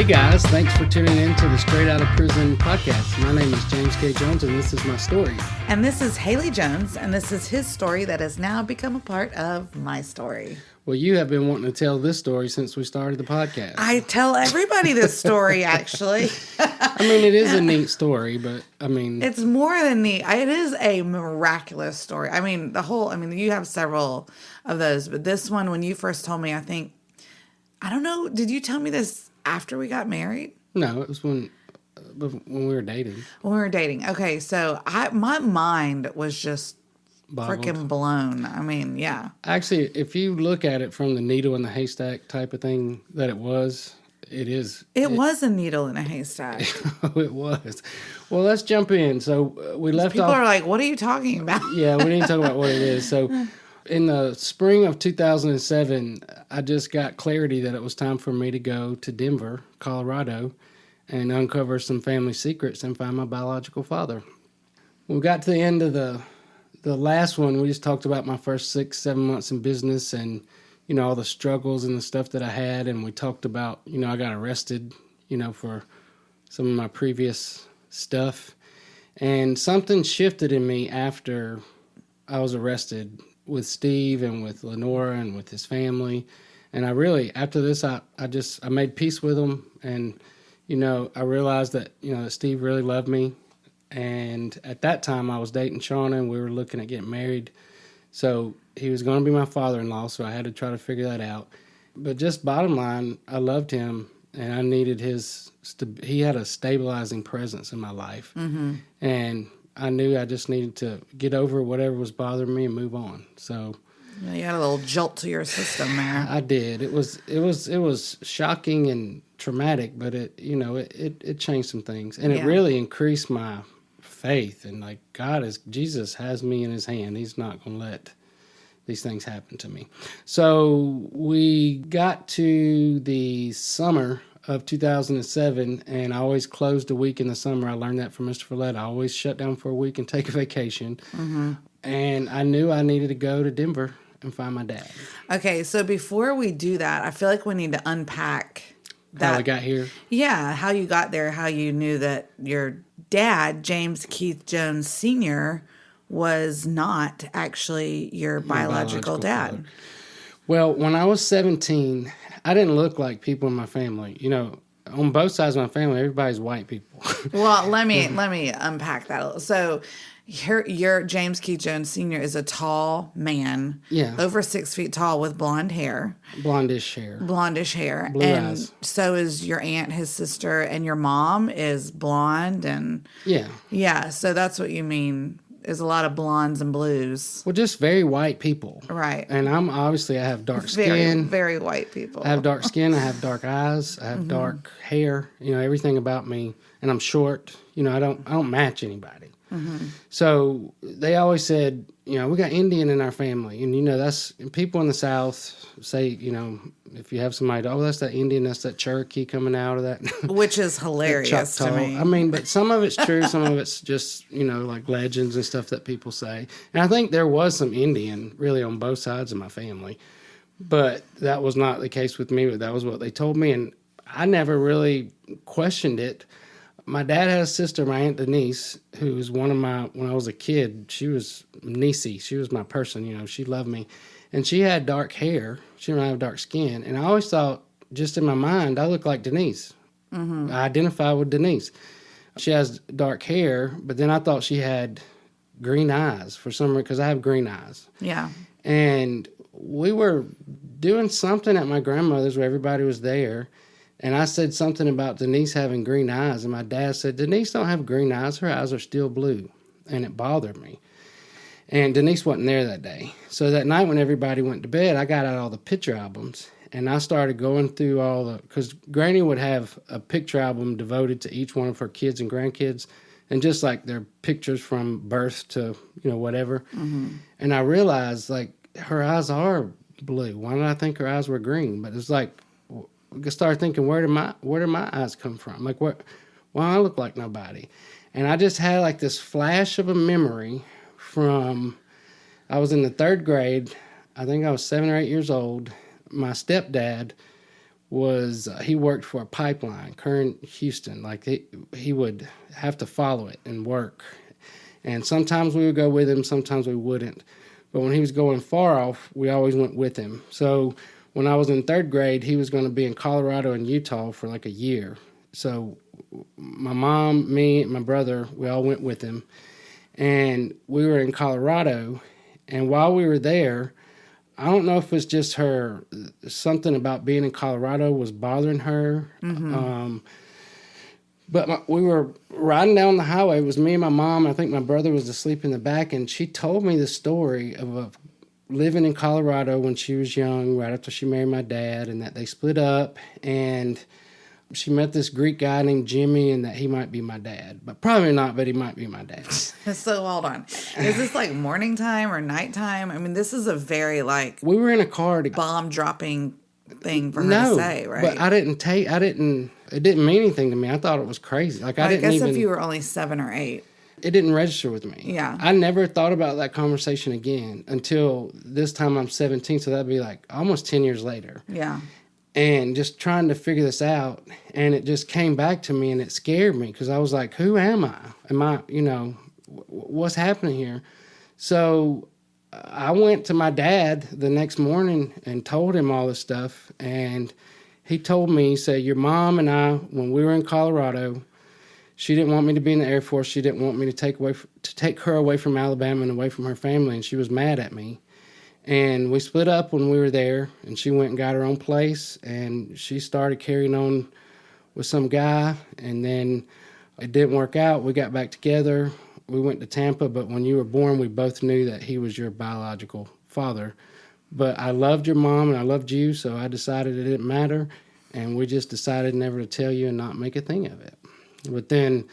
Hey guys, thanks for tuning in to the Straight Outta Prison podcast. My name is James K. Jones and this is my story. And this is Haley Jones, and this is his story that has now become a part of my story. Well, you have been wanting to tell this story since we started the podcast. I tell everybody this story, actually. I mean, it is a neat story, but I mean... It's more than neat. It is a miraculous story. I mean, you have several of those, but this one, when you first told me, I don't know, did you tell me this after we got married? No, it was when we were dating. When we were dating. Okay, so my mind was just freaking blown. I mean, yeah. Actually, if you look at it from the needle in the haystack type of thing that it was, it is. It was a needle in a haystack. It was. Well, let's jump in. So we left People off. are like, what are you talking about? Yeah, we need to talk about what it is. So in the spring of 2007, I just got clarity that it was time for me to go to Denver, Colorado, and uncover some family secrets and find my biological father. When we got to the end of the last one, we just talked about my first 6-7 months in business and, you know, all the struggles and the stuff that I had. And we talked about, you know, I got arrested, you know, for some of my previous stuff. And something shifted in me after I was arrested with Steve and with Lenora and with his family. And I really, after this, I made peace with him. And, you know, I realized that, you know, that Steve really loved me. And at that time, I was dating Shana, and we were looking at getting married. So he was going to be my father-in-law, so I had to try to figure that out. But just bottom line, I loved him, and I needed he had a stabilizing presence in my life. Mm-hmm. And I knew I just needed to get over whatever was bothering me and move on. So Yeah, you had a little jolt to your system there. I did. It was shocking and traumatic, but it changed some things, and it really increased my faith. And like Jesus has me in His hand. He's not going to let these things happen to me. So we got to the summer of 2007, and I always closed a week in the summer. I learned that from Mr. Follett. I always shut down for a week and take a vacation. Mm-hmm. And I knew I needed to go to Denver and find my dad. Okay, so before we do that, I feel like we need to unpack how I got here. Yeah, how you got there, how you knew that your dad, James Keith Jones Sr., was not actually your biological dad. Father. Well, when I was 17, I didn't look like people in my family. You know, on both sides of my family, everybody's white people. Well, let me unpack that a little. So, your James Keith Jones Sr. is a tall man, over 6 feet tall with blonde hair. Blondish hair. Blue eyes. So is your aunt, his sister, and your mom is blonde. And yeah, so that's what you mean. There's a lot of blondes and blues. Well, just very white people. Right. And I have dark skin. Very, very white people. I have dark skin. I have dark eyes. I have dark hair. You know, everything about me. And I'm short. You know, I don't match anybody. Mm-hmm. So they always said, you know, we got Indian in our family. And, you know, that's people in the South say, you know, if you have somebody, that's that Indian, that's that Cherokee coming out of that. Which is hilarious to me. I mean, but some of it's true. Some of it's just, you know, like legends and stuff that people say. And I think there was some Indian really on both sides of my family. But that was not the case with me. But that was what they told me. And I never really questioned it. My dad had a sister, my Aunt Denise, who was when I was a kid, she was Niecy. She was my person, you know, she loved me. And she had dark hair. She didn't have dark skin. And I always thought, just in my mind, I look like Denise. Mm-hmm. I identify with Denise. She has dark hair, but then I thought she had green eyes for some reason, because I have green eyes. Yeah. And we were doing something at my grandmother's where everybody was there. And I said something about Denise having green eyes. And my dad said, Denise don't have green eyes. Her eyes are still blue. And it bothered me. And Denise wasn't there that day. So that night when everybody went to bed, I got out all the picture albums. And I started going through because Granny would have a picture album devoted to each one of her kids and grandkids. And just like their pictures from birth to, you know, whatever. Mm-hmm. And I realized, like, her eyes are blue. Why did I think her eyes were green? But it's like, I started thinking, where did my eyes come from? Like, why do I look like nobody? And I just had like this flash of a memory from, I was in the 3rd grade. I think I was 7 or 8 years old. My stepdad was he worked for a pipeline, current Houston. Like he would have to follow it and work. And sometimes we would go with him, sometimes we wouldn't. But when he was going far off, we always went with him. So when I was in 3rd grade, he was going to be in Colorado and Utah for like a year. So my mom, me, and my brother, we all went with him. And we were in Colorado. And while we were there, I don't know if it's just her, something about being in Colorado was bothering her. But we were riding down the highway. It was me and my mom. I think my brother was asleep in the back. And she told me the story of living in Colorado when she was young, right after she married my dad, and that they split up. And she met this Greek guy named Jimmy, and that he might be my dad. But probably not, but he might be my dad. So hold on. Is this like morning time or nighttime? I mean, this is a very like... We were in a car bomb dropping thing for her to say, right? But it didn't mean anything to me. I thought it was crazy. Like, I guess if you were only 7 or 8. It didn't register with me. Yeah. I never thought about that conversation again until this time I'm 17, so that'd be like almost 10 years later. Yeah. And just trying to figure this out, and it just came back to me, and it scared me because I was like, who am I? Am I, what's happening here? So I went to my dad the next morning and told him all this stuff, and he told me, he said, your mom and I, when we were in Colorado, she didn't want me to be in the Air Force. She didn't want me to take her away from Alabama and away from her family, and she was mad at me. And we split up when we were there, and she went and got her own place, and she started carrying on with some guy, and then it didn't work out. We got back together. We went to Tampa, but when you were born, we both knew that he was your biological father. But I loved your mom, and I loved you, so I decided it didn't matter, and we just decided never to tell you and not make a thing of it. But then,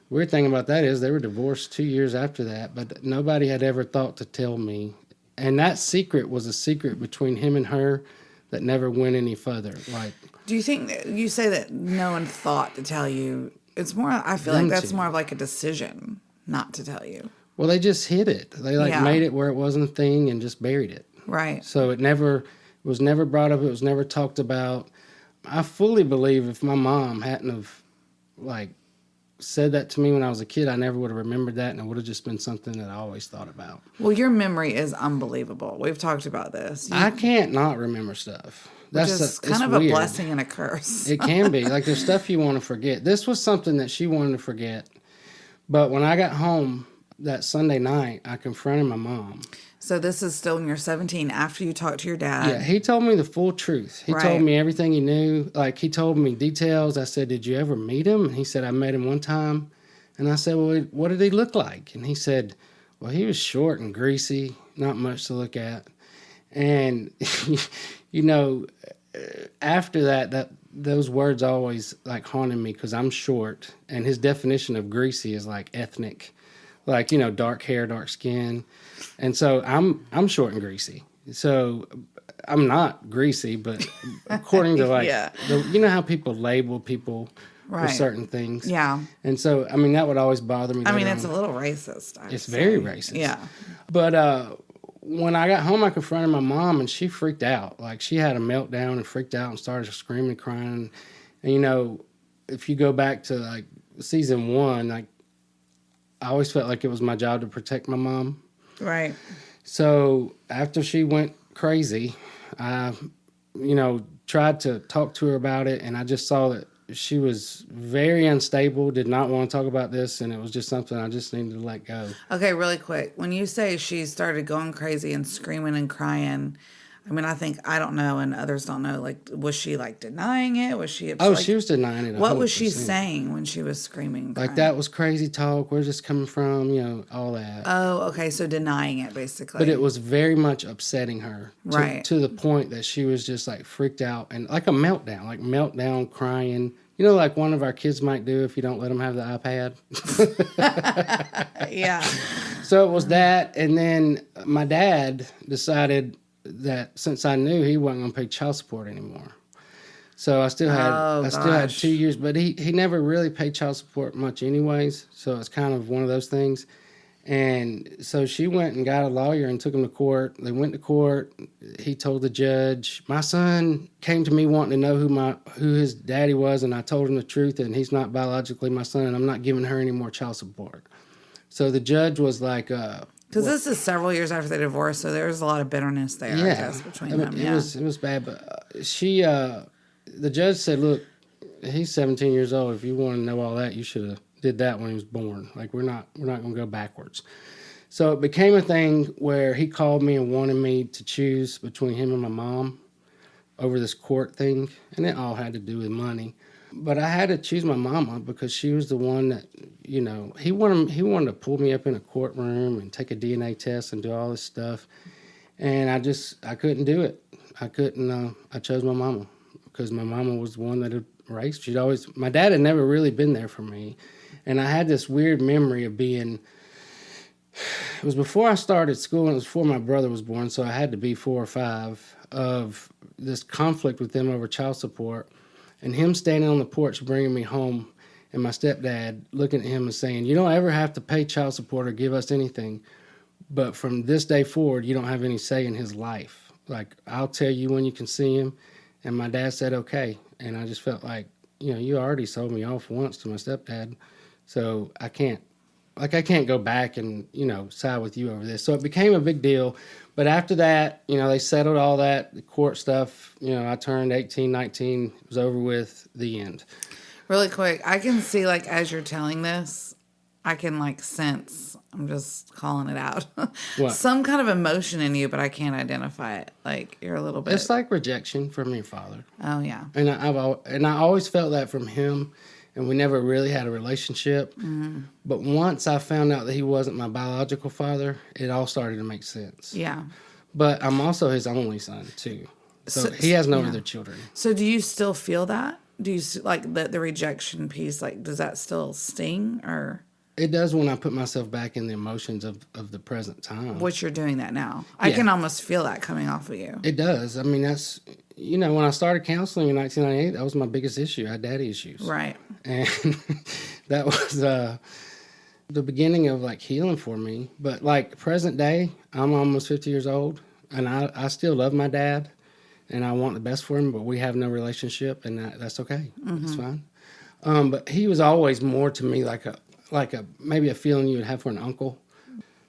weird thing about that is they were divorced 2 years after that, but nobody had ever thought to tell me. And that secret was a secret between him and her that never went any further. Like, do you think you say that no one thought to tell you? It's more. I feel like that's more of like a decision not to tell you. Well, they just hid it. They made it where it wasn't a thing and just buried it. Right. So it was never brought up. It was never talked about. I fully believe if my mom hadn't have said that to me when I was a kid, I never would have remembered that, and it would have just been something that I always thought about. Well, your memory is unbelievable. We've talked about this. I can't not remember stuff. That's kind of weird. A blessing and a curse. It can be. Like, there's stuff you want to forget. This was something that she wanted to forget. But when I got home that Sunday night, I confronted my mom. So this is still when you're 17, after you talked to your dad. Yeah, he told me the full truth. He told me everything he knew. Like, he told me details. I said, did you ever meet him? And he said, I met him one time. And I said, well, what did he look like? And he said, well, he was short and greasy, not much to look at. And, after that those words always, haunted me because I'm short. And his definition of greasy is, ethnic. Dark hair, dark skin. And so I'm short and greasy. So I'm not greasy, but according to you know how people label people for certain things. Yeah. And so, that would always bother me. It's a little racist. It's very racist. Yeah. But when I got home, I confronted my mom, and she freaked out. She had a meltdown and freaked out and started screaming and crying. And, if you go back to, season 1, I always felt like it was my job to protect my mom. Right. So after she went crazy, I, tried to talk to her about it, and I just saw that she was very unstable, did not want to talk about this, and it was just something I just needed to let go. Okay, really quick. When you say she started going crazy and screaming and crying, I think, I don't know, and others don't know, was she, denying it? Was she... she was denying it 100%. What was she saying when she was screaming? That was crazy talk. Where's this coming from? All that. Oh, okay, so denying it, basically. But it was very much upsetting her. Right. To the point that she was just, freaked out and a meltdown, crying. One of our kids might do if you don't let them have the iPad. Yeah. So it was that, and then my dad decided that since I knew he wasn't going to pay child support anymore. So I still had 2 years, but he never really paid child support much anyways. So it's kind of one of those things. And so she went and got a lawyer and took him to court. They went to court. He told the judge, my son came to me wanting to know who his daddy was, and I told him the truth, and he's not biologically my son, and I'm not giving her any more child support. So the judge was like... Because this is several years after they divorced, so there was a lot of bitterness there, I guess, between them. It was bad, but the judge said, look, he's 17 years old. If you want to know all that, you should have did that when he was born. Like, we're not going to go backwards. So it became a thing where he called me and wanted me to choose between him and my mom over this court thing, and it all had to do with money. But I had to choose my mama because she was the one that, you know, he wanted to pull me up in a courtroom and take a DNA test and do all this stuff. And I couldn't do it. I chose my mama because my mama was the one that had raised. My dad had never really been there for me. And I had this weird memory of it was before I started school and it was before my brother was born. So I had to be 4 or 5 of this conflict with them over child support. And him standing on the porch bringing me home and my stepdad looking at him and saying, you don't ever have to pay child support or give us anything. But from this day forward, you don't have any say in his life. Like, I'll tell you when you can see him. And my dad said, okay. And I just felt like, you know, you already sold me off once to my stepdad. So I can't go back and, you know, side with you over this. So it became a big deal. But after that, you know, they settled all that, the court stuff. You know, I turned 18, 19, it was over with, the end. Really quick, I can see, like, as you're telling this, I can, like, sense, I'm just calling it out, What? some kind of emotion in you, but I can't identify it. Like, you're a little bit... It's like rejection from your father. Oh, yeah. And I always felt that from him, and we never really had a relationship. Mm-hmm. But once I found out that he wasn't my biological father, it all started to make sense. Yeah. But I'm also his only son, too. So he has no other children. So do you still feel that? Do you, like, the rejection piece, like, does that still sting, or... It does when I put myself back in the emotions of the present time. Which you're doing that now. I can almost feel that coming off of you. It does. I mean, that's, you know, when I started counseling in 1998, that was my biggest issue. I had daddy issues. Right. And that was the beginning of, like, healing for me. But, like, present day, I'm almost 50 years old, and I still love my dad, and I want the best for him, but we have no relationship, and that's okay. Mm-hmm. That's fine. But he was always more to me like maybe a feeling you would have for an uncle.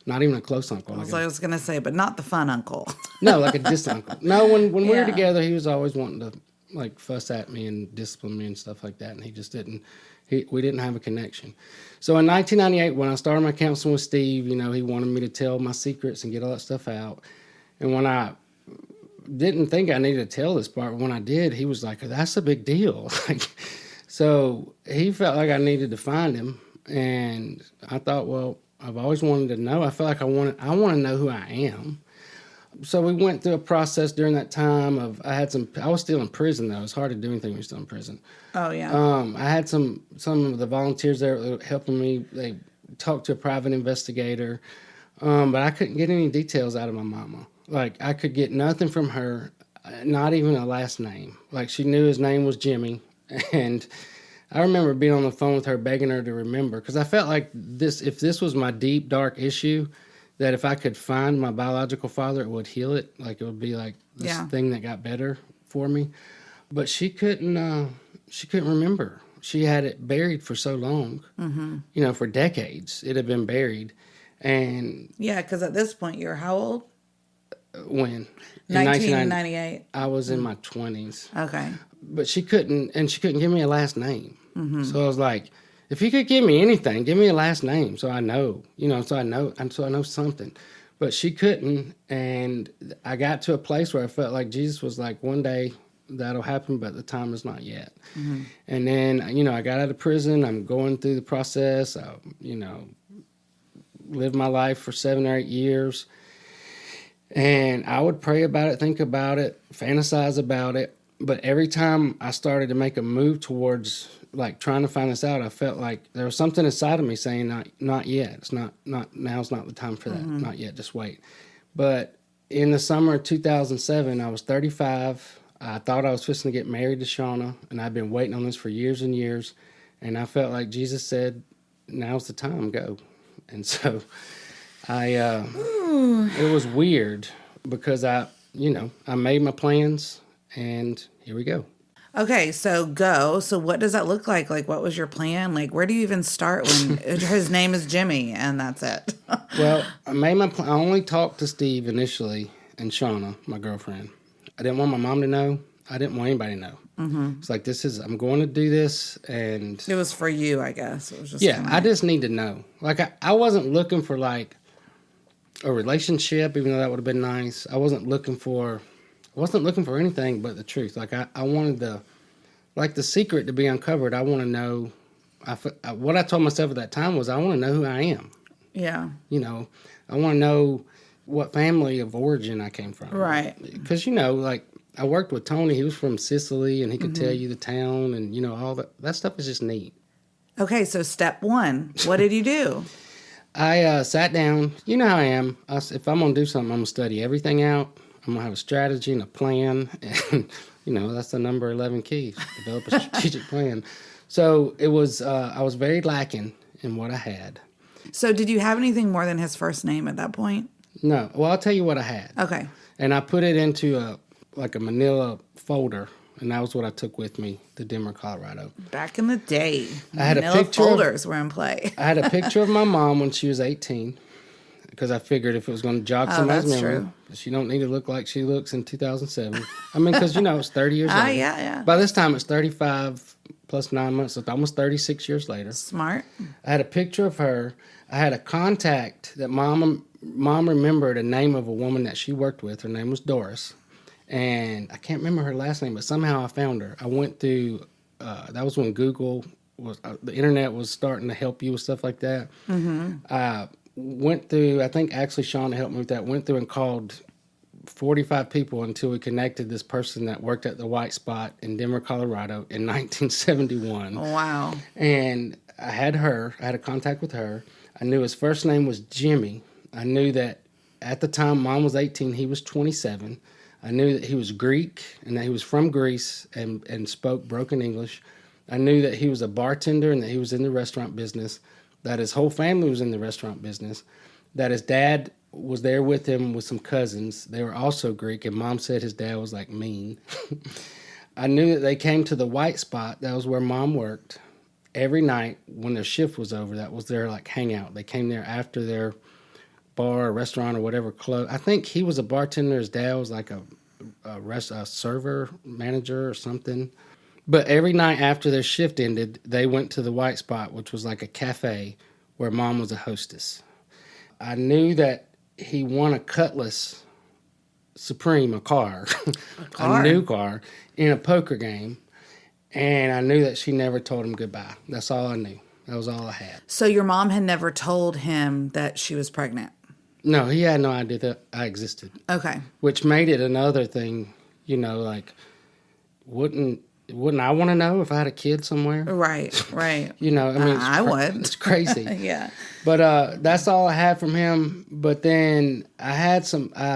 Not even a close uncle. I was going to say, but not the fun uncle. No, like a distant uncle. No, when we were together, he was always wanting to, like, fuss at me and discipline me and stuff like that, and he just didn't. We didn't have a connection. So in 1998, when I started my counseling with Steve, you know, he wanted me to tell my secrets and get all that stuff out. And when I didn't think I needed to tell this part, but when I did, he was like, that's a big deal. So he felt like I needed to find him. And I thought, well, I've always wanted to know. I felt like I want to know who I am. So we went through a process during that time of, I was still in prison though. It's hard to do anything when you're still in prison. Oh yeah. I had some of the volunteers there that were helping me. They talked to a private investigator. But I couldn't get any details out of my mama. Like, I could get nothing from her, not even a last name. Like, she knew his name was Jimmy. And I remember being on the phone with her, begging her to remember, because I felt like if this was my deep, dark issue, that if I could find my biological father, it would heal it. Like, it would be like this thing that got better for me. But she couldn't remember. She had it buried for so long, you know, for decades. It had been buried. And yeah, because at this point, you're how old? When? 1998. I was in my 20s. Okay. But she couldn't give me a last name. Mm-hmm. So I was like, if you could give me anything, give me a last name so I know, you know, so I know something. But she couldn't, and I got to a place where I felt like Jesus was like, one day that'll happen, but the time is not yet. Mm-hmm. And then, you know, I got out of prison. I'm going through the process. I, you know, lived my life for 7 or 8 years. And I would pray about it, think about it, fantasize about it. But every time I started to make a move towards, like, trying to find this out, I felt like there was something inside of me saying, not yet. It's not now's not the time for that. Mm-hmm. Not yet, just wait. But in the summer of 2007, I was 35. I thought I was fixing to get married to Shana, and I'd been waiting on this for years and years. And I felt like Jesus said, now's the time, go. And so It was weird because I made my plans and here we go. Okay, so go. So what does that look like? Like, what was your plan? Like, where do you even start when his name is Jimmy and that's it? Well, I made my plan. I only talked to Steve initially and Shana, my girlfriend. I didn't want my mom to know. I didn't want anybody to know. Mm-hmm. It's like, I'm going to do this, and It was for you, I guess. It was just I just need to know. Like, I wasn't looking for like a relationship, even though that would have been nice. I wasn't looking for anything but the truth. Like, I wanted the secret to be uncovered. I want to know. What I told myself at that time was, I want to know who I am. Yeah. I want to know what family of origin I came from. Right. Because, like, I worked with Tony. He was from Sicily, and he could tell you the town, and, all that stuff is just neat. Okay, so step one, what did you do? I sat down. You know how I am. If I'm going to do something, I'm going to study everything out. I'm going to have a strategy and a plan. And, that's the number 11 key. Develop a strategic plan. So it was, I was very lacking in what I had. So did you have anything more than his first name at that point? No. Well, I'll tell you what I had. Okay. And I put it into a manila folder, and that was what I took with me to Denver, Colorado. Back in the day, I had manila a picture folders were in play. I had a picture of my mom when she was 18, because I figured if it was going to jog somebody's memory, she don't need to look like she looks in 2007. I mean, because, it's 30 years later. Yeah. By this time, it's 35 plus 9 months, so it's almost 36 years later. Smart. I had a picture of her. I had a contact that mom remembered a name of a woman that she worked with. Her name was Doris. And I can't remember her last name, but somehow I found her. I went through, that was when Google was, the internet was starting to help you with stuff like that. Mm-hmm. I went through, I think actually Shana helped me with that, went through and called 45 people until we connected this person that worked at the White Spot in Denver, Colorado in 1971. Wow. And I had a contact with her. I knew his first name was Jimmy. I knew that at the time Mom was 18, he was 27. I knew that he was Greek and that he was from Greece and spoke broken English. I knew that he was a bartender and that he was in the restaurant business, that his whole family was in the restaurant business, that his dad was there with him with some cousins. They were also Greek, and Mom said his dad was like mean. I knew that they came to the White Spot. That was where Mom worked. Every night when their shift was over, that was their like hangout. They came there after their bar or restaurant or whatever closed. I think he was a bartender. His dad was like a server manager or something. But every night after their shift ended, they went to the White Spot, which was like a cafe where Mom was a hostess. I knew that he won a Cutlass Supreme, a car, a new car, in a poker game. And I knew that she never told him goodbye. That's all I knew. That was all I had. So your mom had never told him that she was pregnant? No, he had no idea that I existed. Okay. Which made it another thing, like, wouldn't I want to know if I had a kid somewhere? Right. I would. It's crazy. Yeah. But that's all I had from him. But then I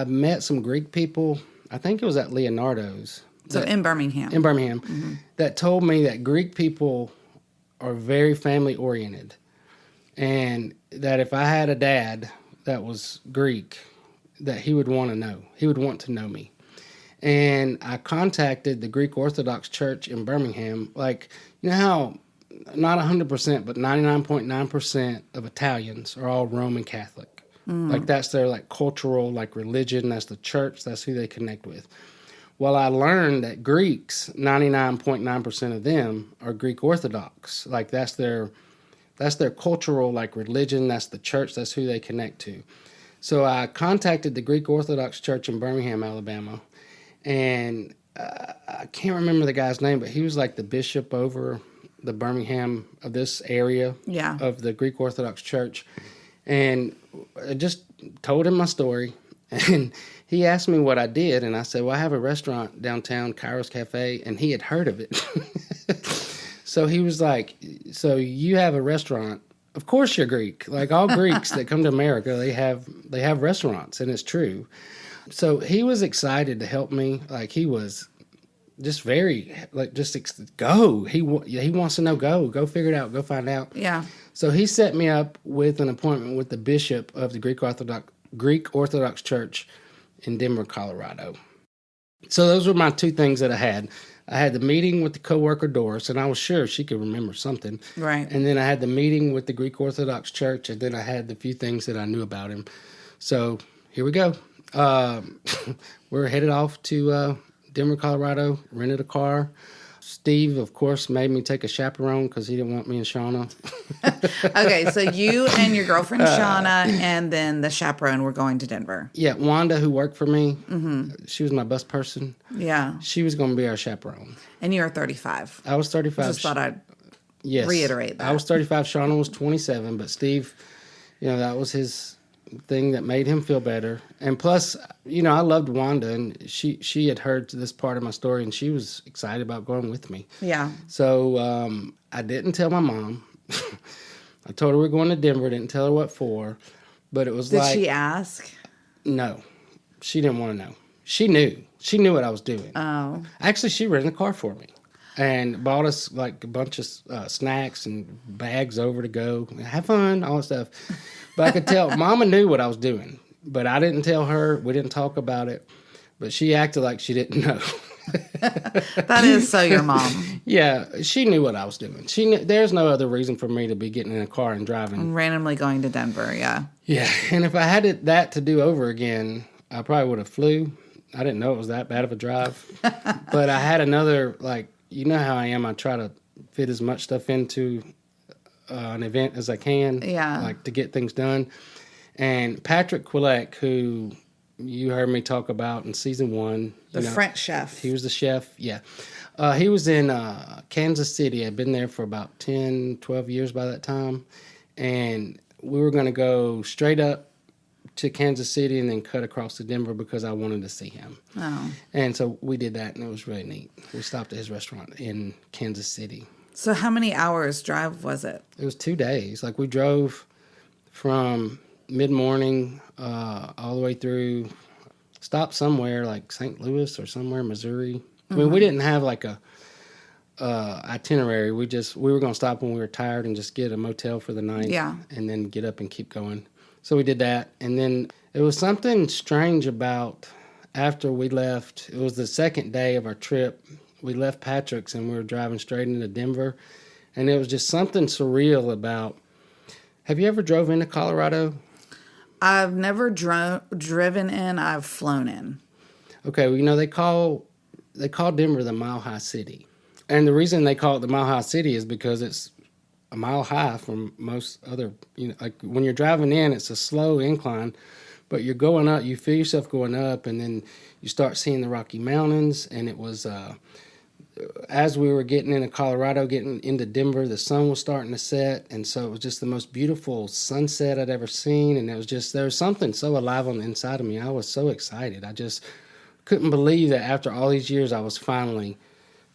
met some Greek people. I think it was at Leonardo's. So in Birmingham. Mm-hmm. That told me that Greek people are very family oriented. And that if I had a dad that was Greek, that he would want to know. He would want to know me. And I contacted the Greek Orthodox Church in Birmingham. Like, how, not 100%, but 99.9% of Italians are all Roman Catholic. Like, that's their, like, cultural, like, religion. That's the church. That's who they connect with. Well, I learned that Greeks, 99.9% of them are Greek Orthodox. Like, that's their cultural, like, religion. That's the church. That's who they connect to. So I contacted the Greek Orthodox Church in Birmingham, Alabama. And I can't remember the guy's name, but he was like the bishop over the Birmingham of this area of the Greek Orthodox Church. And I just told him my story. And he asked me what I did. And I said, well, I have a restaurant downtown, Kairos Cafe. And he had heard of it. So he was like, so you have a restaurant. Of course you're Greek. Like all Greeks that come to America, they have restaurants. And it's true. So he was excited to help me. Like he was just very like go. He wants to know. Go figure it out. Go find out. Yeah. So he set me up with an appointment with the bishop of the Greek Orthodox Church in Denver, Colorado. So those were my two things that I had. I had the meeting with the coworker Doris, and I was sure she could remember something. Right. And then I had the meeting with the Greek Orthodox Church, and then I had the few things that I knew about him. So here we go. We're headed off to Denver, Colorado, rented a car. Steve, of course, made me take a chaperone because he didn't want me and Shana. Okay, so you and your girlfriend Shana and then the chaperone were going to Denver. Yeah, Wanda, who worked for me, she was my bus person. Yeah. She was going to be our chaperone. And you were 35. I was 35. Just thought I'd reiterate that. I was 35. Shana was 27, but Steve, that was his thing that made him feel better. And plus, I loved Wanda, and she had heard this part of my story, and she was excited about going with me. Yeah. So I didn't tell my mom. I told her we were going to Denver. Didn't tell her what for, but it was Did she ask? No, she didn't want to know. She knew. She knew what I was doing. Oh. Actually, she rented a car for me and bought us like a bunch of snacks and bags over to go. Have fun, all that stuff. But I could tell Mama knew what I was doing, but I didn't tell her. We didn't talk about it, but she acted like she didn't know. That is so your mom. Yeah, she knew what I was doing. She knew, there's no other reason for me to be getting in a car and driving. Randomly going to Denver, yeah. Yeah, and if I had that to do over again, I probably would have flew. I didn't know it was that bad of a drive. But I had another, how I am. I try to fit as much stuff into an event as I can. Yeah. To get things done. And Patrick Quillette, who you heard me talk about in season 1. The French chef. He was the chef, yeah. He was in Kansas City. I'd been there for about 10, 12 years by that time. And we were going to go straight up to Kansas City and then cut across to Denver because I wanted to see him. Oh. And so we did that, and it was really neat. We stopped at his restaurant in Kansas City. So how many hours drive was it? It was 2 days. We drove from mid-morning all the way through, stopped somewhere like St. Louis or somewhere in Missouri. Mm-hmm. I mean, we didn't have a itinerary. We were going to stop when we were tired and just get a motel for the night. Yeah. And then get up and keep going. So we did that. And then it was something strange about after we left. It was the second day of our trip. We left Patrick's and we were driving straight into Denver. And it was just something surreal about. Have you ever drove into Colorado? I've never driven in. I've flown in. Okay, well, they call Denver the Mile High City. And the reason they call it the Mile High City is because it's a mile high from most other, when you're driving in, it's a slow incline, but you're going up, you feel yourself going up, and then you start seeing the Rocky Mountains. And it was, as we were getting into Colorado, getting into Denver, the sun was starting to set. And so it was just the most beautiful sunset I'd ever seen. And it was just, there was something so alive on the inside of me. I was so excited. I just couldn't believe that after all these years,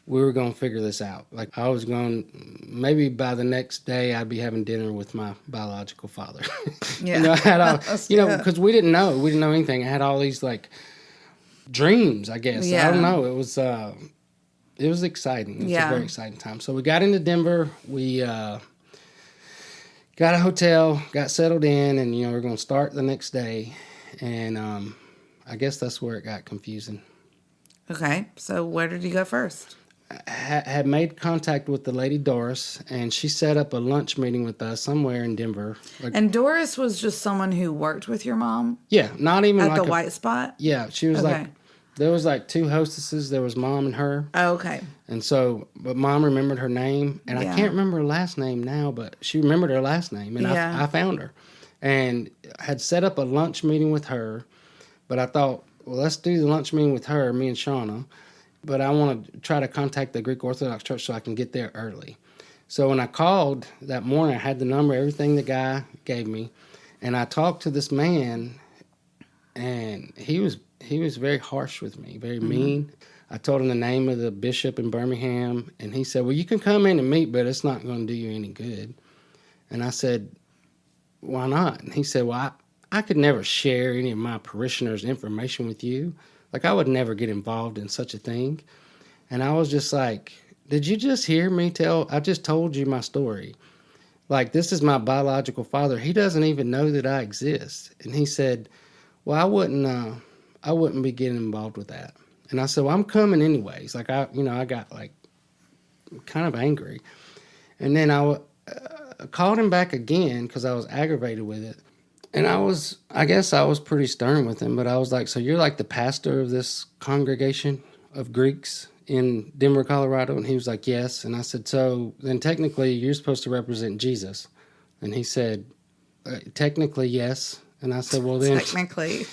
we were going to figure this out. I was maybe by the next day, I'd be having dinner with my biological father. Yeah. I had all, because we didn't know anything. I had all these dreams, I guess. Yeah. I don't know. It was exciting. It was a very exciting time. So we got into Denver. We got a hotel, got settled in, and, we're going to start the next day. And I guess that's where it got confusing. Okay. So where did you go first? Had made contact with the lady Doris, and she set up a lunch meeting with us somewhere in Denver. And Doris was just someone who worked with your mom? Yeah, not even at the White Spot? Yeah, she was there was 2 hostesses. There was Mom and her. Oh, okay. And so, but Mom remembered her name, and I can't remember her last name now, but she remembered her last name, and I found her. And had set up a lunch meeting with her, but I thought, well, let's do the lunch meeting with her, me and Shana. But I want to try to contact the Greek Orthodox Church so I can get there early. So when I called that morning, I had the number, everything the guy gave me, and I talked to this man, and he was very harsh with me, very mean. I told him the name of the bishop in Birmingham, and he said, well, you can come in and meet, but it's not going to do you any good. And I said, why not? And he said, well, I could never share any of my parishioners' information with you. I would never get involved in such a thing. And I was just like, did you just hear me I just told you my story. Like, this is my biological father. He doesn't even know that I exist. And he said, well, I wouldn't be getting involved with that. And I said, well, I'm coming anyways. Like, I got like kind of angry. And then I called him back again because I was aggravated with it. And I guess I was pretty stern with him, but I was like, so you're like the pastor of this congregation of Greeks in Denver, Colorado? And he was like, yes. And I said, so then technically you're supposed to represent Jesus. And he said, technically, yes. And I said, well, then technically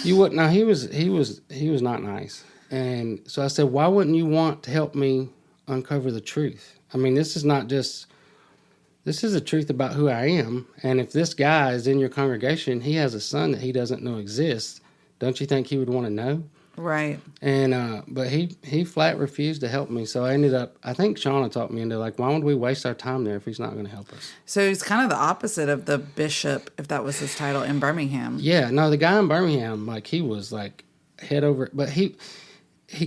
you wouldn't. No, he was not nice. And so I said, why wouldn't you want to help me uncover the truth? I mean, this is the truth about who I am. And if this guy is in your congregation, he has a son that he doesn't know exists. Don't you think he would want to know? Right. And but he flat refused to help me. So I ended up, I think Shana talked me into like, why would we waste our time there if he's not going to help us? So he's kind of the opposite of the bishop, if that was his title, in Birmingham. Yeah, no, the guy in Birmingham, like he was like head over, but he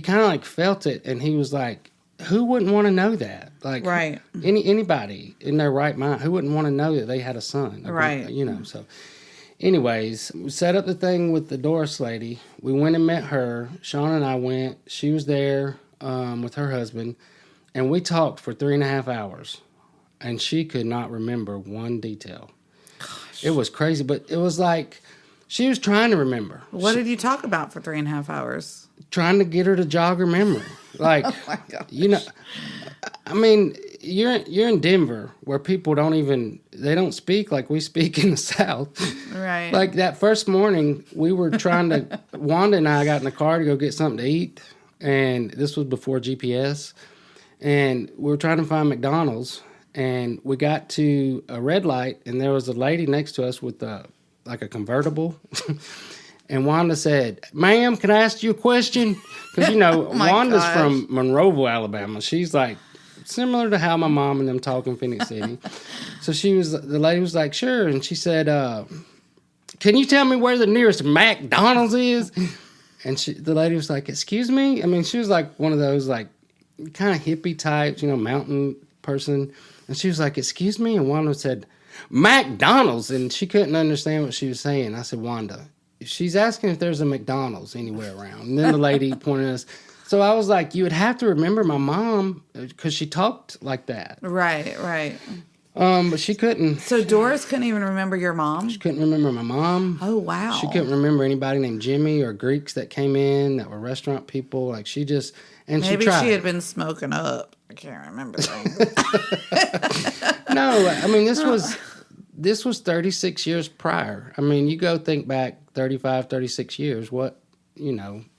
kind of like felt it, and he was like, who wouldn't want to know that? Like, right. Anybody in their right mind, who wouldn't want to know that they had a son? Like, right. So anyways, we set up the thing with the Doris lady. We went and met her. Shana and I went. She was there with her husband, and we talked for 3.5 hours, and she could not remember one detail. Gosh. It was crazy, but it was like she was trying to remember. What did you talk about for 3.5 hours? Trying to get her to jog her memory. Like, oh my gosh. I mean, you're in Denver where people they don't speak like we speak in the South. Right. Like that first morning, we were trying to, Wanda and I got in the car to go get something to eat. And this was before GPS. And we were trying to find McDonald's. And we got to a red light, and there was a lady next to us with a convertible. And Wanda said, ma'am, can I ask you a question? Because, Wanda's from Monroeville, Alabama. She's like similar to how my mom and them talk in Phoenix City. So the lady was like, sure. And she said, can you tell me where the nearest McDonald's is? And the lady was like, excuse me? I mean, she was like one of those like kind of hippie types, mountain person. And she was like, excuse me? And Wanda said, McDonald's. And she couldn't understand what she was saying. I said, Wanda, she's asking if there's a McDonald's anywhere around. And then the lady pointed us. So I was like, you would have to remember my mom because she talked like that. Right. But she couldn't. So Doris couldn't even remember your mom? She couldn't remember my mom. Oh, wow. She couldn't remember anybody named Jimmy or Greeks that came in that were restaurant people. Like she just, and maybe she tried. She had been smoking up. I can't remember things. No, I mean, this was 36 years prior. I mean, you go think back 35, 36 years. What,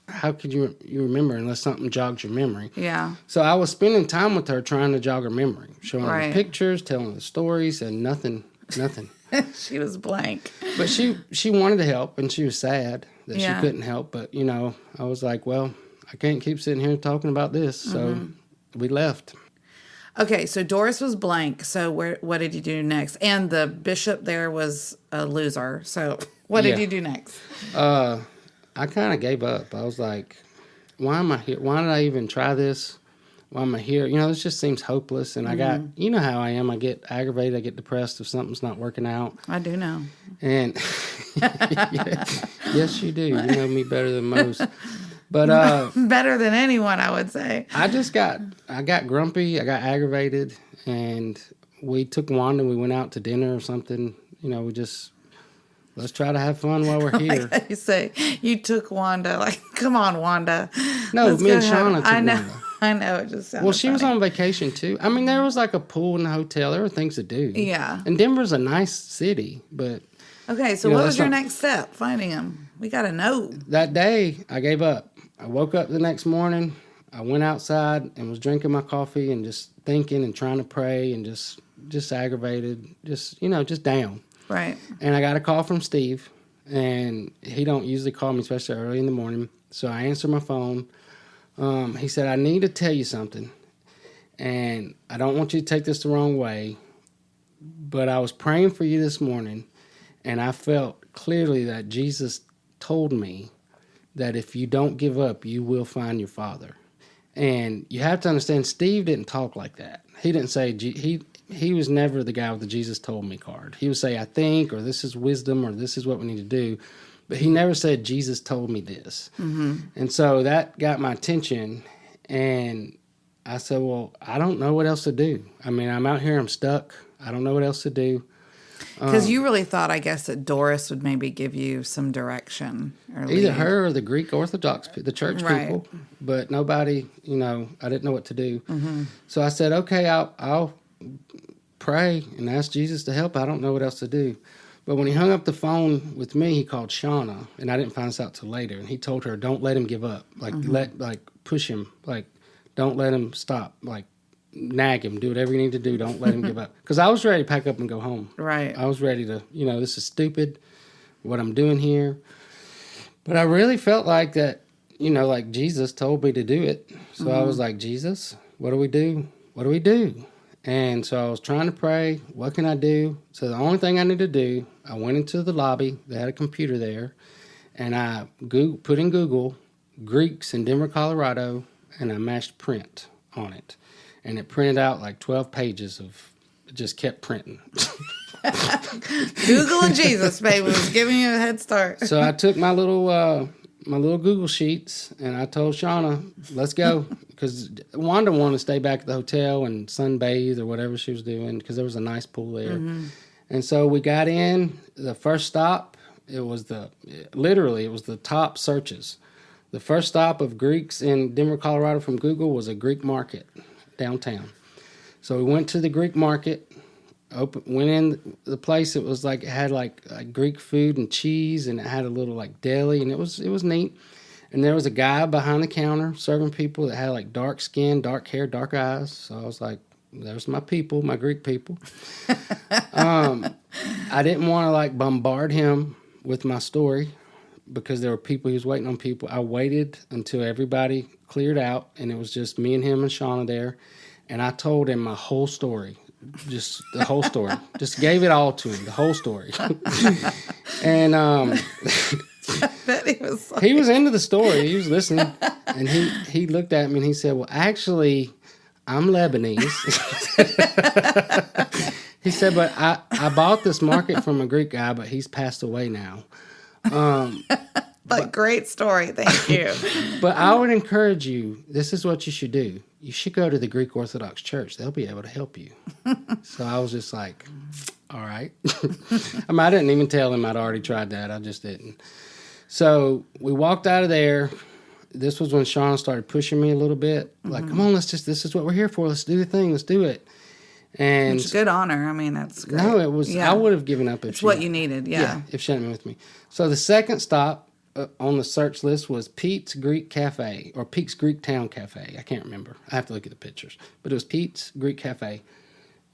how could you remember unless something jogs your memory? Yeah. So I was spending time with her trying to jog her memory, showing her the pictures, telling her the stories, and nothing. She was blank. But she wanted to help, and she was sad that she couldn't help. But, I was like, well, I can't keep sitting here talking about this. So we left. Okay, so Doris was blank. So what did you do next? And the bishop there was a loser. So what did you do next? I kind of gave up. I was like, why am I here? Why did I even try this? Why am I here? This just seems hopeless. And I got, how I am. I get aggravated. I get depressed if something's not working out. I do know. And yes, you do. You know me better than most. But better than anyone, I would say. I got grumpy. I got aggravated. And we took Wanda and we went out to dinner or something. We just... Let's try to have fun while we're here. Like you say, you took Wanda. Like, come on, Wanda. No, me and Shana took Wanda. I know. It just sounded Well, she was funny. on vacation, too. I mean, there was like a pool in the hotel. There were things to do. Yeah. And Denver's a nice city, but... Okay, so what was your next step? Finding him. We got to know. That day, I gave up. I woke up the next morning. I went outside and was drinking my coffee and just thinking and trying to pray and just aggravated. Just down. Right. And I got a call from Steve, and he don't usually call me, especially early in the morning. So I answered my phone. He said, I need to tell you something, and I don't want you to take this the wrong way, but I was praying for you this morning, and I felt clearly that Jesus told me that if you don't give up, you will find your father. And you have to understand, Steve didn't talk like that. He didn't say, he was never the guy with the Jesus told me card. He would say, I think, or this is wisdom, or this is what we need to do. But he never said, Jesus told me this. Mm-hmm. And so that got my attention. And I said, well, I don't know what else to do. I mean, I'm out here, I'm stuck. I don't know what else to do. Because you really thought, I guess, that Doris would maybe give you some direction. Or Either lead. her or the Greek Orthodox, the church people. But nobody, I didn't know what to do. Mm-hmm. So I said, okay, I'll pray and ask Jesus to help. I don't know what else to do. But when he hung up the phone with me, he called Shana, and I didn't find this out till later. And he told her, don't let him give up. Like, push him. Like, don't let him stop. Like, nag him, do whatever you need to do. Don't let him give up. Because I was ready to pack up and go home. Right. I was ready to, this is stupid, what I'm doing here. But I really felt like that, like Jesus told me to do it. So I was like, Jesus, what do we do? What do we do? And so I was trying to pray, what can I do? So the only thing I need to do, I went into the lobby, they had a computer there, and I put in Google, Greeks in Denver, Colorado, and I mashed print on it. And it printed out like 12 pages it just kept printing. Google and Jesus, baby, was giving you a head start. So I took my little Google Sheets, and I told Shana, let's go. Because Wanda wanted to stay back at the hotel and sunbathe or whatever she was doing, because there was a nice pool there. Mm-hmm. And so we got in. The first stop, it was the top searches. The first stop of Greeks in Denver, Colorado from Google was a Greek market downtown. So we went to the Greek market, went in the place. It was like, it had like Greek food and cheese, and it had a little like deli, and it was neat. And there was a guy behind the counter serving people that had like dark skin, dark hair, dark eyes. So I was like, there's my people, my Greek people. I didn't want to like bombard him with my story because there were people, he was waiting on people. I waited until everybody cleared out, and it was just me and him and Shana there. And I told him my whole story, just the whole story. Just gave it all to him, the whole story. And I bet he was into the story. He was listening, and he looked at me and he said, well, actually, I'm Lebanese. He said, but I bought this market from a Greek guy, but he's passed away now. But great story. Thank you. But I would encourage you, this is what you should do. You should go to the Greek Orthodox Church. They'll be able to help you. So I was just like, all right. I mean, I didn't even tell him I'd already tried that. I just didn't. So we walked out of there. This was when Shana started pushing me a little bit. Like, come on, this is what we're here for. Let's do the thing. Let's do it. And it's good honor. I mean, that's great. No, it was, I would have given up if it's what you needed. Yeah. If she hadn't been with me. So the second stop on the search list was Pete's Greek Cafe, or Pete's Greek Town Cafe. I can't remember. I have to look at the pictures. But it was Pete's Greek Cafe.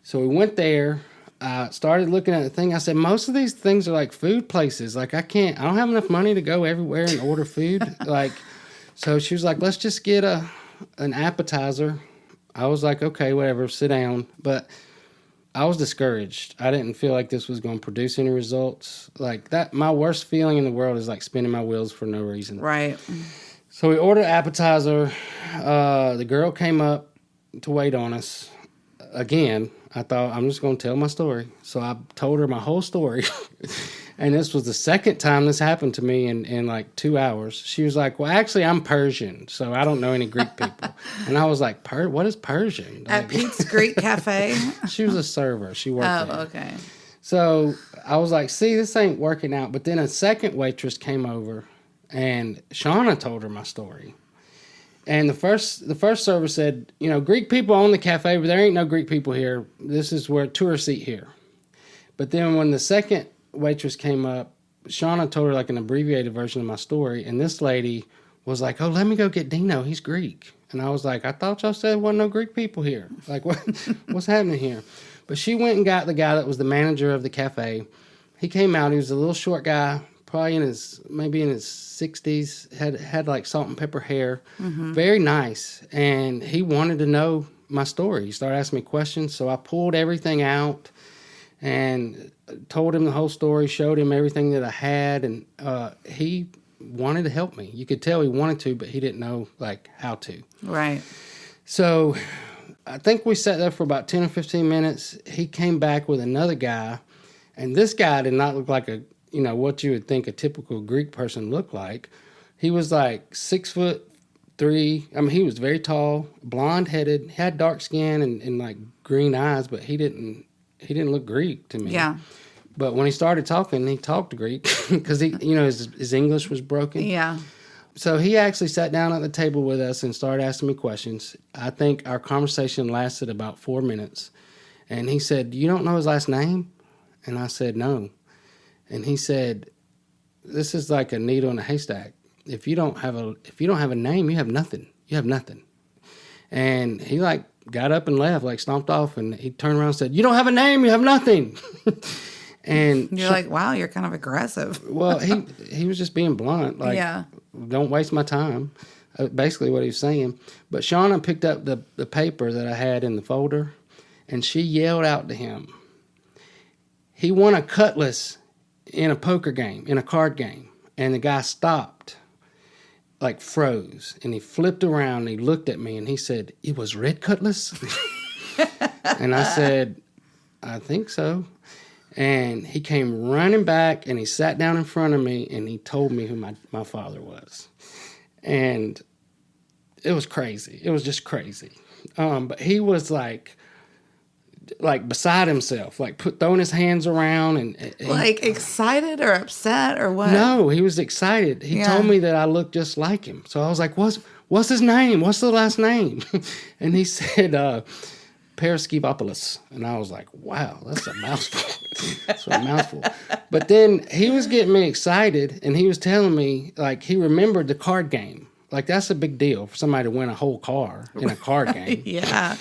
So we went there. I started looking at the thing. I said, most of these things are like food places. Like, I don't have enough money to go everywhere and order food. So she was like, let's just get an appetizer. I was like, okay, whatever, sit down. But I was discouraged. I didn't feel like this was going to produce any results. Like that, my worst feeling in the world is like spinning my wheels for no reason. Right. So we ordered appetizer. The girl came up to wait on us. Again, I thought, I'm just going to tell my story. So I told her my whole story. And this was the second time this happened to me in like 2 hours. She was like, well, actually, I'm Persian, so I don't know any Greek people. And I was like, what is Persian? At Pete's Greek Cafe? She was a server. She worked there. Oh, okay. So I was like, see, this ain't working out. But then a second waitress came over, and Shana told her my story. And the first server said, Greek people own the cafe, but there ain't no Greek people here. This is where tourists eat here. But then when the second waitress came up, Shana told her like an abbreviated version of my story, and this lady was like, oh, let me go get Dino. He's Greek. And I was like, I thought y'all said there wasn't no Greek people here. Like, what's happening here? But she went and got the guy that was the manager of the cafe. He came out. He was a little short guy, probably maybe in his 60s, had like salt and pepper hair, very nice. And he wanted to know my story. He started asking me questions, so I pulled everything out and told him the whole story, showed him everything that I had, and he wanted to help me. You could tell he wanted to, but he didn't know like how to. Right. So I think we sat there for about 10 or 15 minutes. He came back with another guy, and this guy did not look like what you would think a typical Greek person looked like. He was like 6'3". I mean, he was very tall, blonde-headed, had dark skin and like green eyes, but he didn't look Greek to me. Yeah. But when he started talking, he talked Greek because his English was broken. Yeah. So he actually sat down at the table with us and started asking me questions. I think our conversation lasted about 4 minutes. And he said, "You don't know his last name?" And I said, "No." And he said, "This is like a needle in a haystack. If you don't have a name, you have nothing. You have nothing." And he like got up and left, like stomped off, and he turned around and said, "You don't have a name, you have nothing." And you're like, wow, you're kind of aggressive. Well, he was just being blunt. Like, yeah. Don't waste my time. Basically what he was saying. But Shana picked up the paper that I had in the folder, and she yelled out to him. He won a cutlass in a poker game, in a card game. And the guy stopped, like froze. And he flipped around and he looked at me and he said, "It was red cutlass?" And I said, "I think so." And he came running back and he sat down in front of me and he told me who my father was. And it was crazy. It was just crazy. But he was like beside himself, like throwing his hands around and like excited or upset or what? No, he was excited. He told me that I looked just like him. So I was like, what's his name? What's the last name? And he said, Paraskevopoulos. And I was like, wow, that's a mouthful. That's a mouthful. But then he was getting me excited, and he was telling me, like, he remembered the card game. Like, that's a big deal for somebody to win a whole car in a card game. Yeah.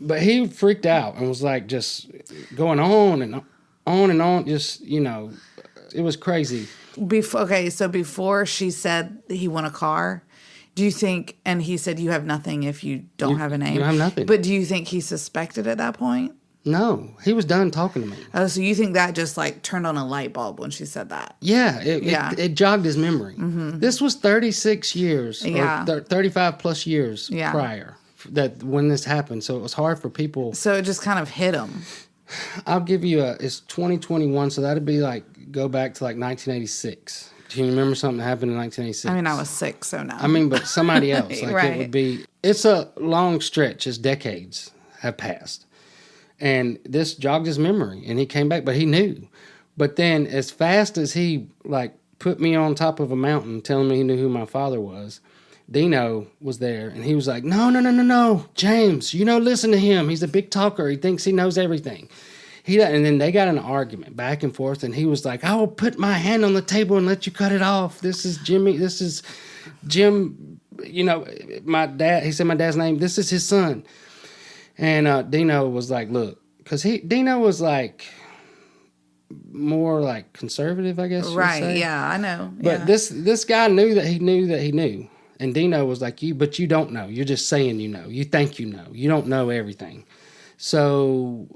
But he freaked out and was, like, just going on and on. Just, it was crazy. So before she said he won a car, do you think, and he said you have nothing if you don't have a name? You have nothing. But do you think he suspected at that point? No, he was done talking to me. Oh, so you think that just like turned on a light bulb when she said that? Yeah, it jogged his memory. Mm-hmm. This was 36 years, or 35 plus years prior that when this happened. So it was hard for people. So it just kind of hit him. I'll give you it's 2021, so that'd be like, go back to like 1986. Do you remember something that happened in 1986? I mean, I was 6, so no. I mean, but somebody else. Like right. It would be, it's a long stretch, as decades have passed. And this jogged his memory, and he came back, but he knew. But then as fast as he, like, put me on top of a mountain telling me he knew who my father was, Dino was there, and he was like, no, James, listen to him. He's a big talker. He thinks he knows everything. And then they got in an argument back and forth, and he was like, "I will put my hand on the table and let you cut it off. This is Jimmy. This is Jim. My dad." He said my dad's name. This is his son. And Dino was like, "Look," because Dino was like more like conservative, I guess. Right? Yeah, I know. But this guy knew that he knew. And Dino was like, but you don't know. You're just saying you know. You think you know. You don't know everything. So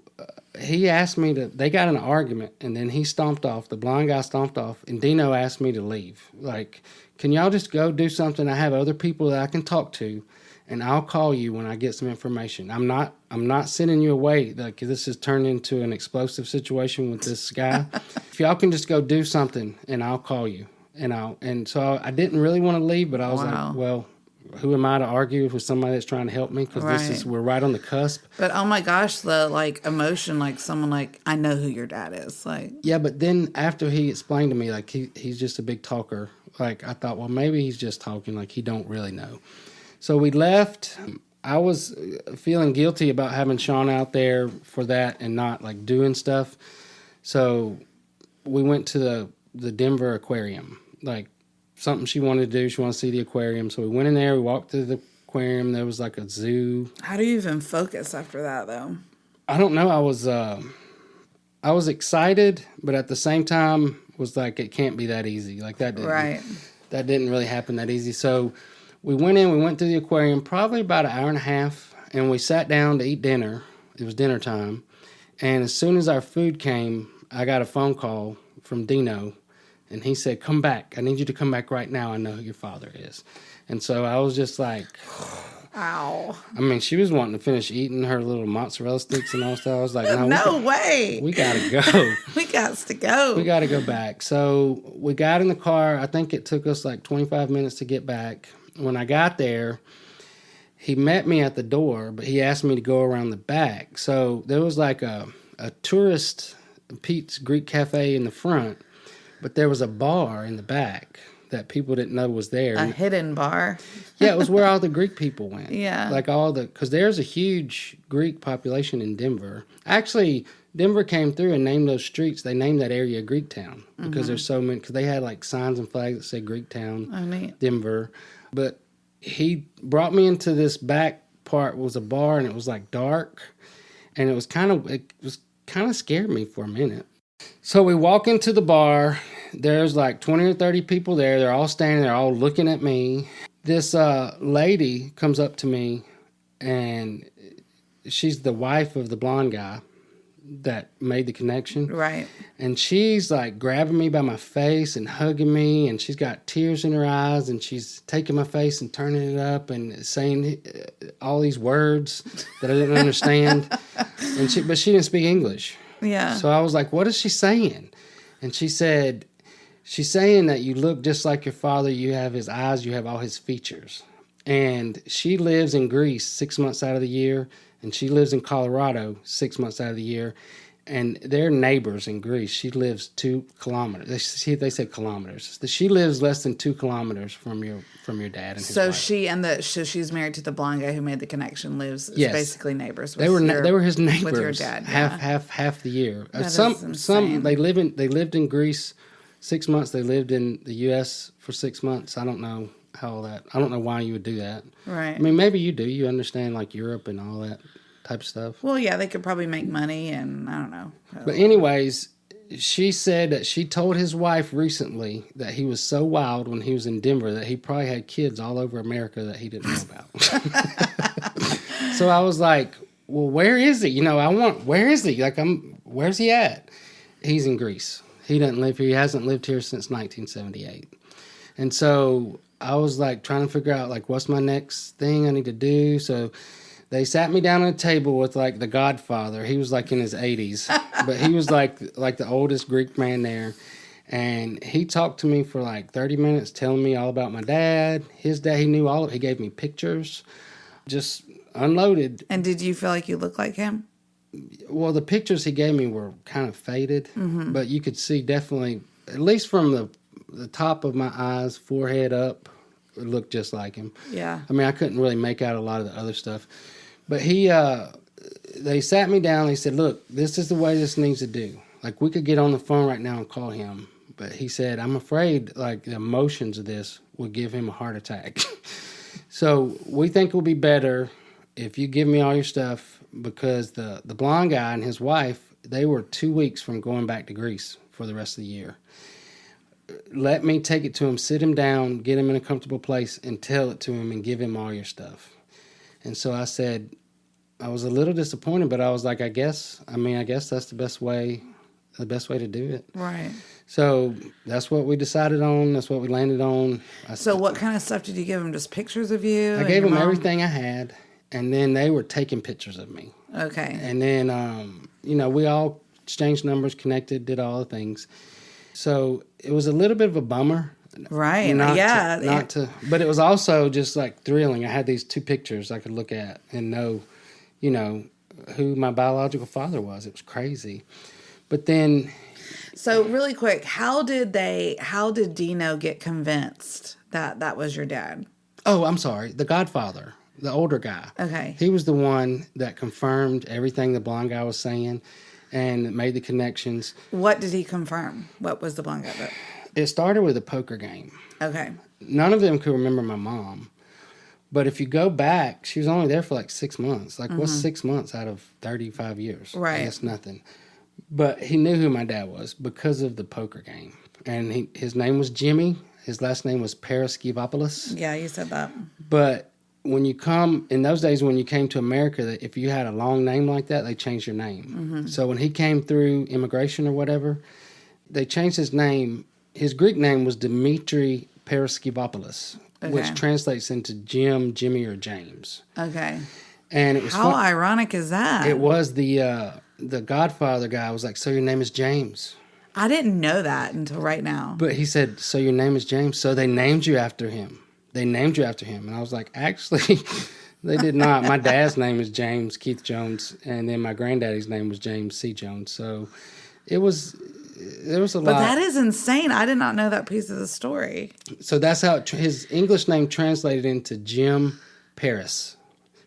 he asked me they got in an argument, and then he stomped off. The blind guy stomped off, and Dino asked me to leave. Like, can y'all just go do something? I have other people that I can talk to, and I'll call you when I get some information. I'm not sending you away. Like, this has turned into an explosive situation with this guy. If y'all can just go do something, and I'll call you. And so I didn't really want to leave, but I was like, well, who am I to argue with somebody that's trying to help me? Because we're right on the cusp. But oh my gosh, the like emotion, like someone like, I know who your dad is. Like, yeah, but then after he explained to me, like he's just a big talker. Like, I thought, well, maybe he's just talking, like he don't really know. So we left. I was feeling guilty about having Shana out there for that and not like doing stuff. So we went to the Denver Aquarium, like something she wanted to do. She wanted to see the aquarium. So we went in there. We walked through the aquarium. There was like a zoo. How do you even focus after that, though? I don't know. I was excited, but at the same time was like, it can't be that easy. Like that didn't really happen that easy. So we went through the aquarium probably about an hour and a half, and we sat down to eat dinner. It was dinner time. And as soon as our food came, I got a phone call from Dino And he said, come back. I need you to come back right now. I know who your father is. And so I was just like... Ow. I mean, she was wanting to finish eating her little mozzarella sticks and all stuff. I was like, no, No way. We got to go. We got to go. We got to go back. So we got in the car. I think it took us like 25 minutes to get back. When I got there, he met me at the door, but he asked me to go around the back. So there was like a tourist Pete's Greek Cafe in the front, but there was a bar in the back that people didn't know was there. A hidden bar. Yeah, it was where all the Greek people went. Yeah. Like because there's a huge Greek population in Denver. Actually, Denver came through and named those streets. They named that area Greek Town because there's so many, because they had like signs and flags that said Greek Town, neat. Denver. But he brought me into this back part, was a bar, and it was like dark. And it was kind of scared me for a minute. So we walk into the bar. There's like 20 or 30 people there. They're all standing there, all looking at me. This lady comes up to me, and she's the wife of the blonde guy that made the connection. Right. And she's like grabbing me by my face and hugging me, and she's got tears in her eyes, and she's taking my face and turning it up and saying all these words that I didn't understand. But she didn't speak English. Yeah. So I was like, what is she saying? And she said, she's saying that you look just like your father. You have his eyes. You have all his features. And she lives in Greece 6 months out of the year. And she lives in Colorado 6 months out of the year. And they're neighbors in Greece. She lives 2 kilometers. They said kilometers. She lives less than 2 kilometers from your dad and his so wife. She's married to the blonde guy who made the connection. Lives Yes. basically neighbors. They were his neighbors with your dad. half the year. That is Some insane. they lived in Greece 6 months. They lived in the U.S. for 6 months. I don't know I don't know why you would do that. Right. I mean, maybe you do. You understand like Europe and all that type of stuff. Well, yeah, they could probably make money, and I don't know. But anyways, she said that she told his wife recently that he was so wild when he was in Denver that he probably had kids all over America that he didn't know about. So I was like, well, where is he? Where is he? Like, where's he at? He's in Greece. He doesn't live here. He hasn't lived here since 1978. And so I was like trying to figure out like, what's my next thing I need to do? So they sat me down at a table with like the Godfather. He was like in his 80s, but he was like the oldest Greek man there. And he talked to me for like 30 minutes, telling me all about my dad. His dad, he knew all of it. He gave me pictures, just unloaded. And did you feel like you looked like him? Well, the pictures he gave me were kind of faded, but you could see definitely, at least from the top of my eyes, forehead up, it looked just like him. Yeah. I mean, I couldn't really make out a lot of the other stuff. But they sat me down. They said, look, this is the way this needs to do. Like, we could get on the phone right now and call him. But he said, I'm afraid, like, the emotions of this will give him a heart attack. So we think it will be better if you give me all your stuff, because the blonde guy and his wife, they were 2 weeks from going back to Greece for the rest of the year. Let me take it to him, sit him down, get him in a comfortable place, and tell it to him and give him all your stuff. And so I said, I was a little disappointed, but I was like, I guess that's the best way to do it. Right. So that's what we decided on. That's what we landed on. So what kind of stuff did you give him? Just pictures of you? I gave them everything I had, and then they were taking pictures of me. Okay. And then, we all exchanged numbers, connected, did all the things. So it was a little bit of a bummer. Right. But it was also just like thrilling. I had these 2 pictures I could look at and know, who my biological father was. It was crazy. But then. So really quick, how did Dino get convinced that was your dad? Oh, I'm sorry. The Godfather, the older guy. Okay. He was the one that confirmed everything the blonde guy was saying and made the connections. What did he confirm? What was the blonde guy? It started with a poker game. Okay. None of them could remember my mom. But if you go back, she was only there for like 6 months. Like, what's 6 months out of 35 years? Right. That's nothing. But he knew who my dad was because of the poker game. And his name was Jimmy. His last name was Paraskevopoulos. Yeah, you said that. But when you come, in those days when you came to America, if you had a long name like that, they changed your name. So when he came through immigration or whatever, they changed his name his Greek name was Dimitri Paraskevopoulos, which translates into Jim, Jimmy, or James. Okay. And it was how ironic is that? It was the Godfather guy was like, so your name is James. I didn't know that until right now. But he said, so your name is James. So they named you after him. And I was like, actually, they did not. My dad's name is James Keith Jones, and then my granddaddy's name was James C. Jones. So there was a lot. But that is insane. I did not know that piece of the story. So that's how his English name translated into Jim Paris.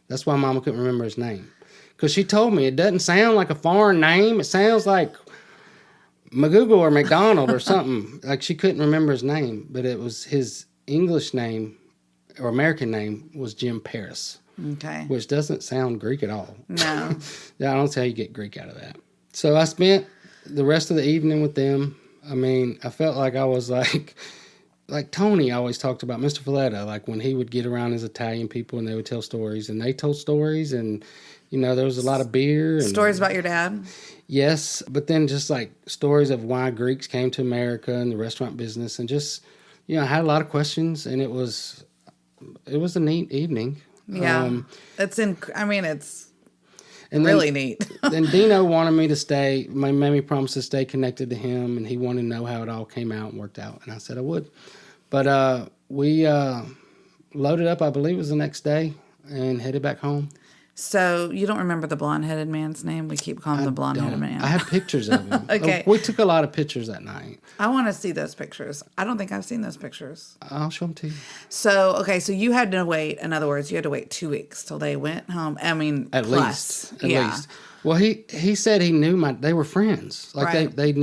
That's why Mama couldn't remember his name. Because she told me it doesn't sound like a foreign name. It sounds like McGoogle or McDonald or something. Like she couldn't remember his name. But it was his English name or American name was Jim Paris. Okay. Which doesn't sound Greek at all. No. I don't see how you get Greek out of that. So I spent the rest of the evening with them. I mean, I felt like I was like Tony always talked about, Mr. Valletta, like when he would get around his Italian people and they would tell stories, and they told stories, and, you know, there was a lot of beer. And, stories about your dad? Yes, but then just like stories of why Greeks came to America and the restaurant business, and just, you know, I had a lot of questions, and it was a neat evening. Yeah. It's really neat. Then Dino wanted me to stay, made me promise to stay connected to him, and he wanted to know how it all came out and worked out, and I said I would. But we loaded up, I believe it was the next day, and headed back home. So you don't remember the blonde-headed man's name? We keep calling him the blonde-headed man. I have pictures of him. Okay. We took a lot of pictures that night. I want to see those pictures. I don't think I've seen those pictures. I'll show them to you. So you had to wait, in other words, you had to wait 2 weeks till they went home. I mean, At least. Well, he said he knew they were friends. Like right. they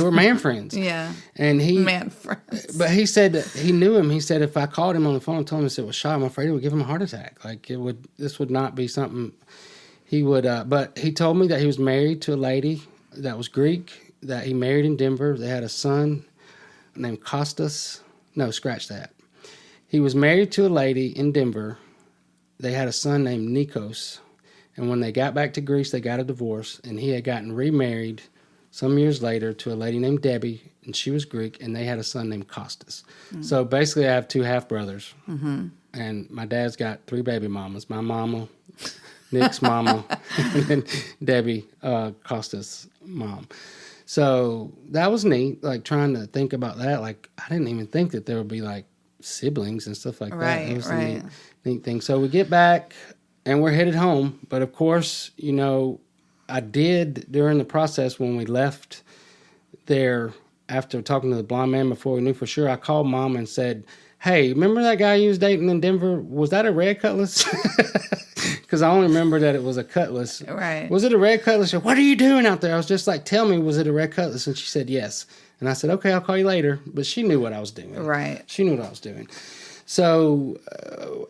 were man friends. Yeah. And man friends. But he said that he knew him. He said if I called him on the phone and told him it was shot, I'm afraid it would give him a heart attack. Like this would not be something he would. But he told me that he was married to a lady that was Greek that he married in Denver. They had a son named Costas. No, scratch that. He was married to a lady in Denver. They had a son named Nikos. And when they got back to Greece, they got a divorce, and he had gotten remarried some years later to a lady named Debbie, and she was Greek, and they had a son named Costas. Mm-hmm. So basically I have two half-brothers, and my dad's got 3 baby mamas. My mama, Nick's mama, and then Debbie, Costas' mom. So that was neat, like trying to think about that. Like I didn't even think that there would be like siblings and stuff like that. It was a neat thing. So we get back, and we're headed home. But of course, you know, I did during the process when we left there after talking to the blonde man before we knew for sure, I called Mom and said, hey, remember that guy you was dating in Denver? Was that a red cutlass? Because I only remember that it was a cutlass. Right. Was it a red cutlass? What are you doing out there? I was just like, tell me, was it a red cutlass? And she said yes. And I said, okay, I'll call you later. But she knew what I was doing. Right. She knew what I was doing. So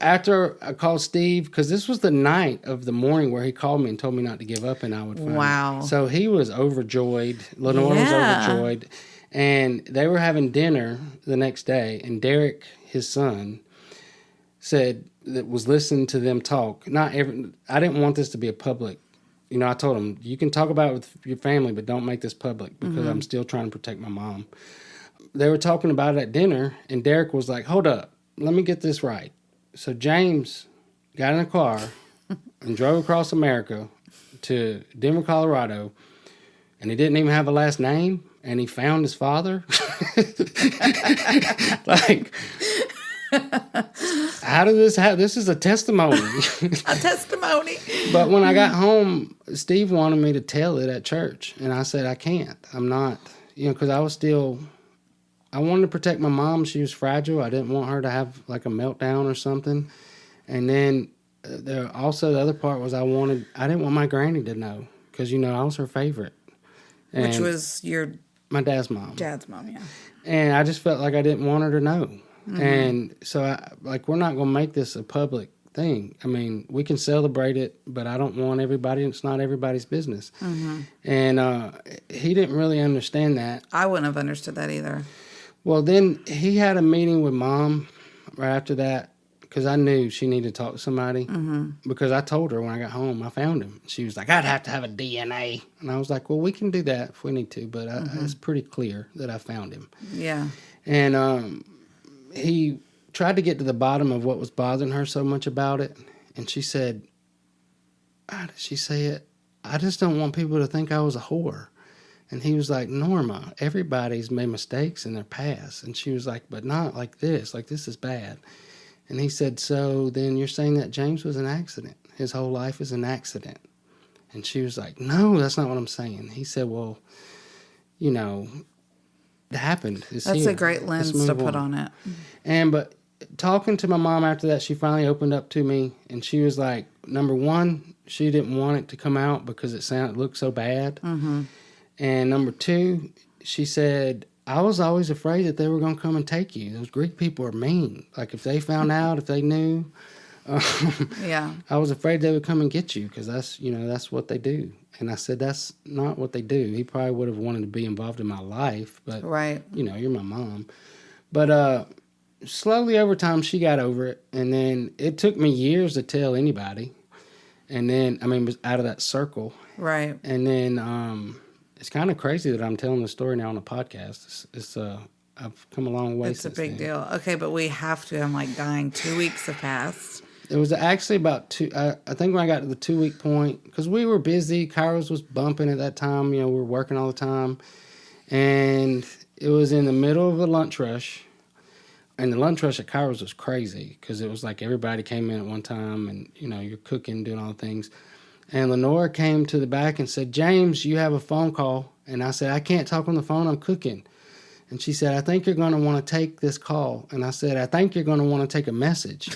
after I called Steve, because this was the night of the morning where he called me and told me not to give up and I would find him. So he was overjoyed. Lenore was overjoyed. And they were having dinner the next day. And Derek, his son, said that was listening to them talk. I didn't want this to be a public. You know, I told him, you can talk about it with your family, but don't make this public because I'm still trying to protect my mom. They were talking about it at dinner, and Derek was like, hold up. Let me get this right. So James got in a car and drove across America to Denver, Colorado, and he didn't even have a last name, and he found his father. Like, how did this happen? This is a testimony. A testimony. But when I got home, Steve wanted me to tell it at church, and I said, I can't. I'm not, because I wanted to protect my mom. She was fragile. I didn't want her to have like a meltdown or something. And then the other part was I didn't want my granny to know because, I was her favorite. And which was my dad's mom. Dad's mom, yeah. And I just felt like I didn't want her to know. Mm-hmm. And so we're not going to make this a public thing. I mean, we can celebrate it, but I don't want everybody, it's not everybody's business. Mm-hmm. And he didn't really understand that. I wouldn't have understood that either. Well, then he had a meeting with Mom right after that because I knew she needed to talk to somebody. Because I told her when I got home, I found him. She was like, I'd have to have a DNA. And I was like, well, we can do that if we need to. But it's pretty clear that I found him. Yeah. And he tried to get to the bottom of what was bothering her so much about it. And she said, how did she say it? I just don't want people to think I was a whore. And he was like, Norma, everybody's made mistakes in their past. And she was like, but not like this. Like, this is bad. And he said, so then you're saying that James was an accident? His whole life is an accident? And she was like, no, that's not what I'm saying. He said, well, you know, it happened. It's That's here. a great lens to put on it. But talking to my mom after that, she finally opened up to me. And she was like, number one, she didn't want it to come out because it looked so bad. And number two, she said, I was always afraid that they were going to come and take you. Those Greek people are mean. Like, if they found out, if they knew, Yeah. I was afraid they would come and get you because that's what they do. And I said, that's not what they do. He probably would have wanted to be involved in my life, but, Right. You're my mom. But slowly over time, she got over it. And then it took me years to tell anybody. And then, out of that circle. Right. And then... it's kind of crazy that I'm telling the story now on a podcast. I've come a long way. It's a big deal. Okay, but we have to. I'm like dying. 2 weeks have passed. It was actually about I think when I got to the 2 week point, because we were busy. Kairos was bumping at that time. We were working all the time. And it was in the middle of a lunch rush. And the lunch rush at Kairos was crazy because it was like everybody came in at one time and, you're cooking, doing all the things. And Lenora came to the back and said, James, you have a phone call. And I said, I can't talk on the phone. I'm cooking. And she said, I think you're going to want to take this call. And I said, I think you're going to want to take a message.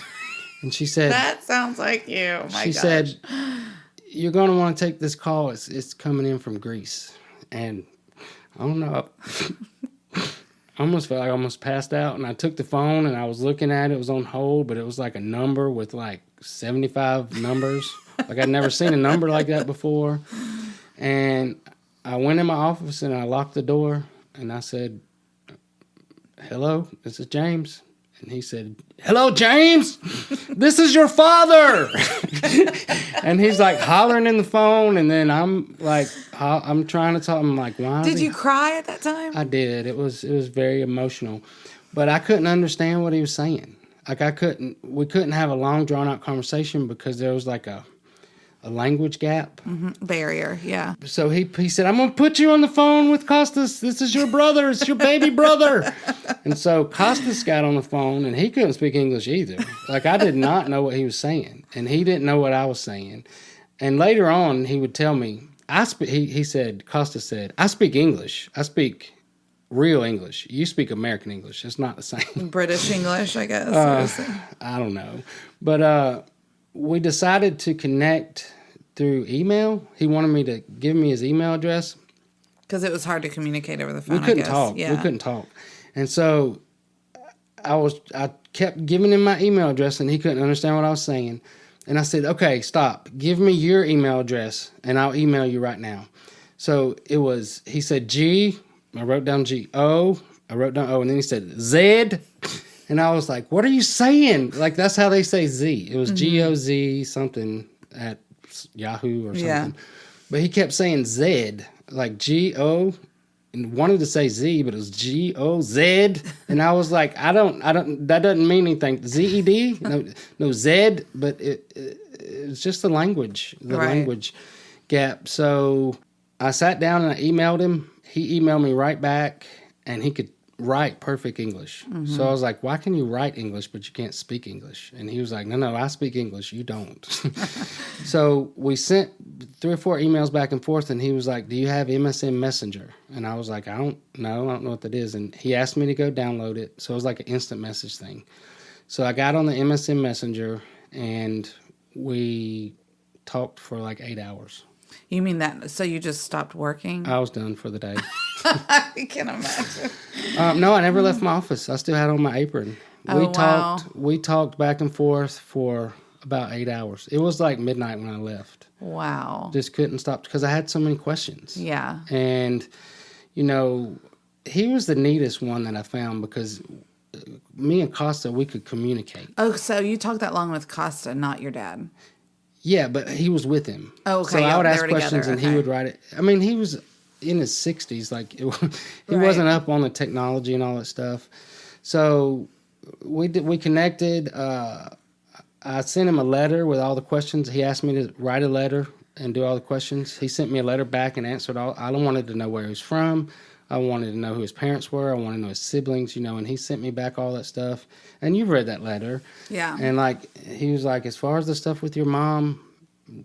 And she said, that sounds like you. She said, you're going to want to take this call. It's coming in from Greece. And I don't know. I almost felt like I almost passed out. And I took the phone and I was looking at it. It was on hold, but it was like a number with like 75 numbers. Like, I'd never seen a number like that before. And I went in my office and I locked the door and I said, hello, this is James. And he said, hello, James, this is your father. And he's like hollering in the phone. And then I'm like, I'm trying to talk. I'm like, why? Did you cry at that time? I did. It was very emotional. But I couldn't understand what he was saying. Like, we couldn't have a long drawn out conversation because there was like a language gap. Barrier, yeah. So he said, I'm going to put you on the phone with Costas. This is your brother. It's your baby brother. And so Costas got on the phone, and he couldn't speak English either. Like, I did not know what he was saying, and he didn't know what I was saying. And later on, he would tell me, Costas said, I speak English. I speak real English. You speak American English. It's not the same. British English, I guess. I don't know. But we decided to connect through email. He wanted me to give me his email address. Because it was hard to communicate over the phone, We couldn't I guess. talk. Yeah. We couldn't talk. And so I kept giving him my email address, and he couldn't understand what I was saying. And I said, okay, stop. Give me your email address, and I'll email you right now. So he said G. I wrote down G. O. I wrote down O. And then he said Z. And I was like, what are you saying? Like, that's how they say Z. It was G-O-Z something at Yahoo or something. Yeah. But he kept saying Z, like G-O, and wanted to say Z, but it was G-O-Z. And I was like, I don't, that doesn't mean anything. Z-E-D? No, Z, but it's just the language gap. So I sat down and I emailed him. He emailed me right back, and he could write perfect English. So I was like, why can you write English but you can't speak English? And he was like, no, I speak English, you don't. So we sent 3 or 4 emails back and forth, and he was like, do you have MSN Messenger? And I was like, I don't know what that is. And he asked me to go download it. So it was like an instant message thing. So I got on the MSN Messenger, and we talked for like 8 hours. You mean that? So you just stopped working? I was done for the day. I can imagine. No, I never left my office. I still had on my apron. We talked back and forth for about 8 hours. It was like midnight when I left. Wow. Just couldn't stop because I had so many questions. Yeah. And, he was the neatest one that I found because me and Costa, we could communicate. Oh, so you talked that long with Costa, not your dad. Yeah, but he was with him. Oh, okay. So I would they ask were questions together. and he would write it. I mean, he was in his 60s. Like, he Right. wasn't up on the technology and all that stuff. So we connected. I sent him a letter with all the questions. He asked me to write a letter and do all the questions. He sent me a letter back and answered all. I wanted to know where he was from. I wanted to know who his parents were. I wanted to know his siblings, and he sent me back all that stuff. And you've read that letter. Yeah. And, he was like, as far as the stuff with your mom,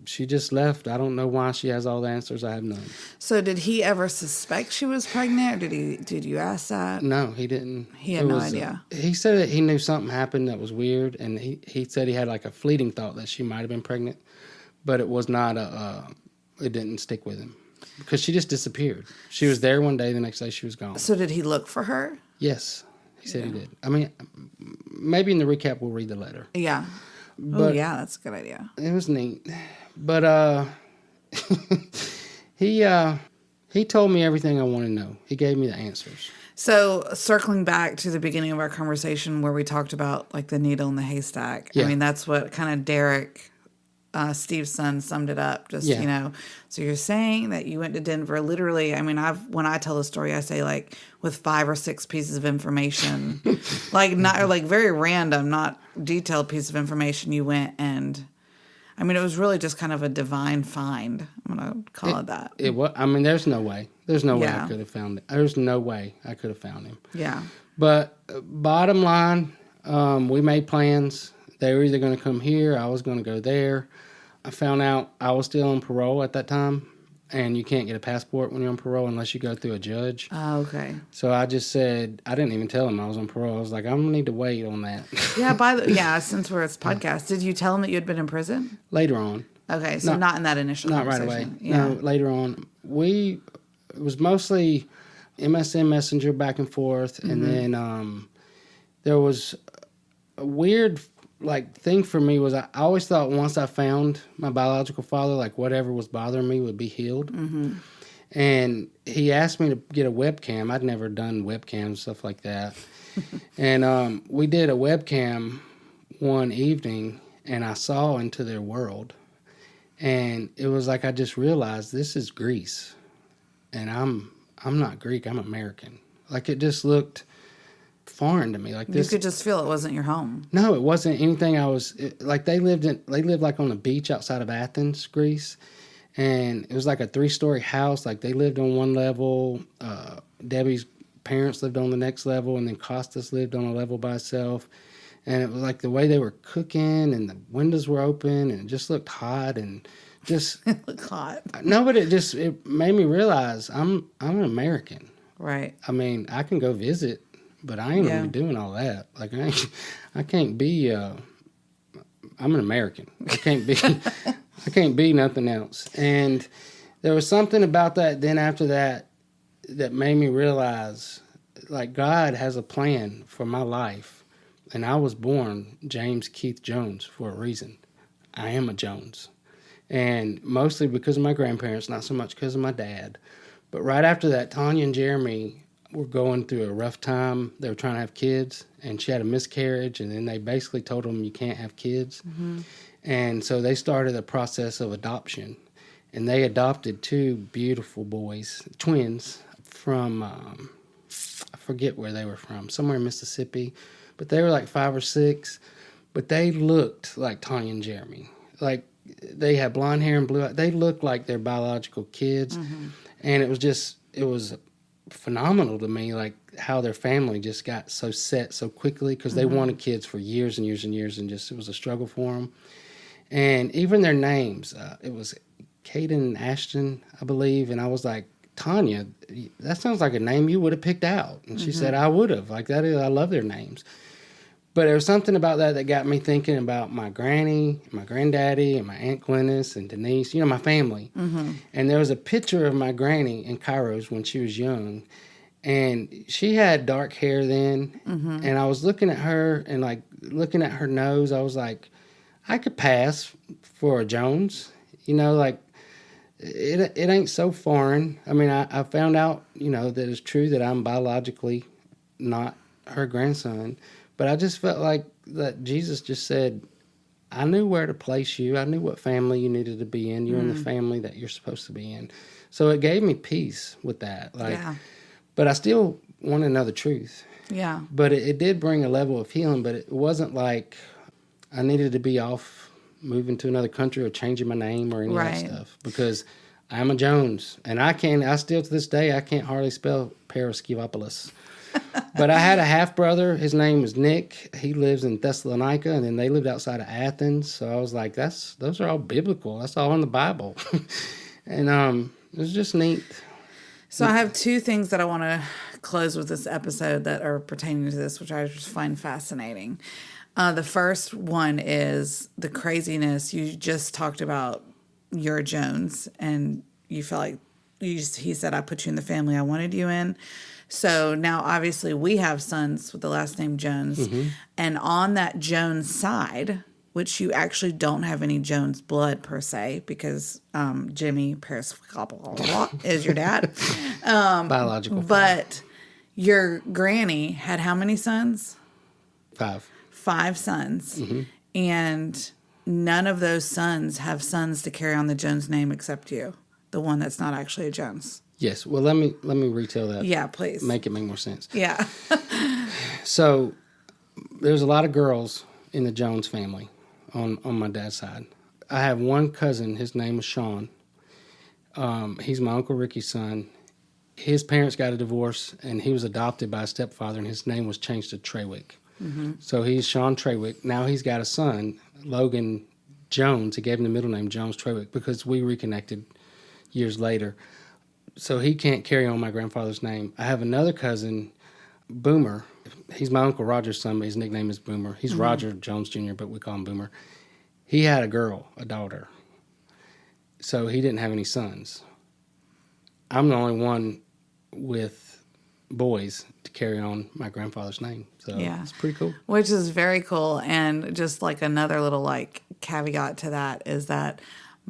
she just left. I don't know why she has all the answers. I have none. So did he ever suspect she was pregnant, or did you ask that? No, he didn't. He had no idea. He said that he knew something happened that was weird, and he said he had like a fleeting thought that she might have been pregnant, but it was not it didn't stick with him. Because she just disappeared. She was there one day, the next day she was gone. So did he look for her? Yes, he said he did. I mean, maybe in the recap we'll read the letter. Yeah. But yeah, that's a good idea. It was neat. But he told me everything I want to know. He gave me the answers. So circling back to the beginning of our conversation where we talked about like the needle in the haystack. Yeah. I mean, that's what kind of Derek, Steve's son, summed it up. Just, so you're saying that you went to Denver literally. I mean, when I tell the story, I say like with 5 or 6 pieces of information, not like very random, not detailed piece of information. You went and, I mean, it was really just kind of a divine find. I'm going to call it that. It was. I mean, there's no way. There's no way I could have found it. There's no way I could have found him. Yeah. But bottom line, we made plans. They were either going to come here. I was going to go there. I found out I was still on parole at that time, and you can't get a passport when you're on parole unless you go through a judge. Oh, okay. So I just said, I didn't even tell him I was on parole. I was like, I'm going to need to wait on that. Yeah, since we're at this podcast, did you tell him that you had been in prison? Later on. Okay, so not in that initial Not right conversation. away. Yeah. No, later on. It was mostly MSN Messenger back and forth, and then there was a weird thing for me was I always thought once I found my biological father, whatever was bothering me would be healed. Mm-hmm. And he asked me to get a webcam. I'd never done webcams, stuff like that. And we did a webcam one evening, and I saw into their world. And it was like I just realized this is Greece. And I'm not Greek, I'm American. It just looked foreign to me. You could just feel it wasn't your home. No, it wasn't anything they lived on the beach outside of Athens, Greece. And it was like a 3-story house. They lived on one level. Debbie's parents lived on the next level, and then Costas lived on a level by himself. And it was like the way they were cooking, and the windows were open, and it just looked hot, and just It looked hot. No, but it made me realize I'm an American. Right. I mean, I can go visit, but I ain't gonna be doing all that. I can't be. I'm an American. I can't be nothing else. And there was something about that. Then after that made me realize, God has a plan for my life, and I was born James Keith Jones for a reason. I am a Jones, and mostly because of my grandparents, not so much because of my dad. But right after that, Tanya and Jeremy were going through a rough time. They were trying to have kids, and she had a miscarriage, and then they basically told them you can't have kids. Mm-hmm. And so they started a process of adoption, and they adopted 2 beautiful boys, twins, from, I forget where they were from, somewhere in Mississippi, but they were 5 or 6, but they looked like Tanya and Jeremy. They had blonde hair and blue eyes. They looked like their biological kids, and it was phenomenal to me, how their family just got so set so quickly because they wanted kids for years and years and years, and just it was a struggle for them. And even their names, it was Caden and Ashton, I believe, and I was like, Tanya, that sounds like a name you would have picked out. And she said, I would have. I love their names. But there was something about that got me thinking about my granny, my granddaddy, and my Aunt Glennis and Denise, my family. Mm-hmm. And there was a picture of my granny in Kairos when she was young. And she had dark hair then. Mm-hmm. And I was looking at her and looking at her nose. I was like, I could pass for a Jones. It ain't so foreign. I mean, I found out, that it's true that I'm biologically not her grandson. But I just felt like that Jesus just said, I knew where to place you. I knew what family you needed to be in. You're in the family that you're supposed to be in. So it gave me peace with that. But I still want to know the truth. Yeah. But it did bring a level of healing, but it wasn't like I needed to be off moving to another country or changing my name or any of that stuff, because I'm a Jones, and I still to this day, I can't hardly spell Paraskevopoulos. But I had a half-brother. His name was Nick. He lives in Thessalonica, and then they lived outside of Athens. So I was like, those are all biblical. That's all in the Bible. And it was just neat. So I have two things that I want to close with this episode that are pertaining to this, which I just find fascinating. The first one is the craziness. You just talked about your Jones, and you felt like he said, I put you in the family I wanted you in. So now, obviously, we have sons with the last name Jones. Mm-hmm. And on that Jones side, which you actually don't have any Jones blood per se, because Jimmy Paraskevopoulos is your dad. Biological. But your granny had how many sons? 5 sons. Mm-hmm. And none of those sons have sons to carry on the Jones name except you, the one that's not actually a Jones. Yes. Well, let me retell that. Yeah, please. Make it make more sense. Yeah. So there's a lot of girls in the Jones family on my dad's side. I have one cousin. His name is Sean. He's my Uncle Ricky's son. His parents got a divorce, and he was adopted by a stepfather, and his name was changed to Trewick. Mm-hmm. So he's Sean Trewick. Now he's got a son, Logan Jones. He gave him the middle name Jones Trewick because we reconnected years later. So he can't carry on my grandfather's name. I have another cousin, Boomer. He's my Uncle Roger's son, but his nickname is Boomer. He's Roger Jones Jr., but we call him Boomer. He had a daughter. So he didn't have any sons. I'm the only one with boys to carry on my grandfather's name. So it's pretty cool. Which is very cool. And just like another little like caveat to that is that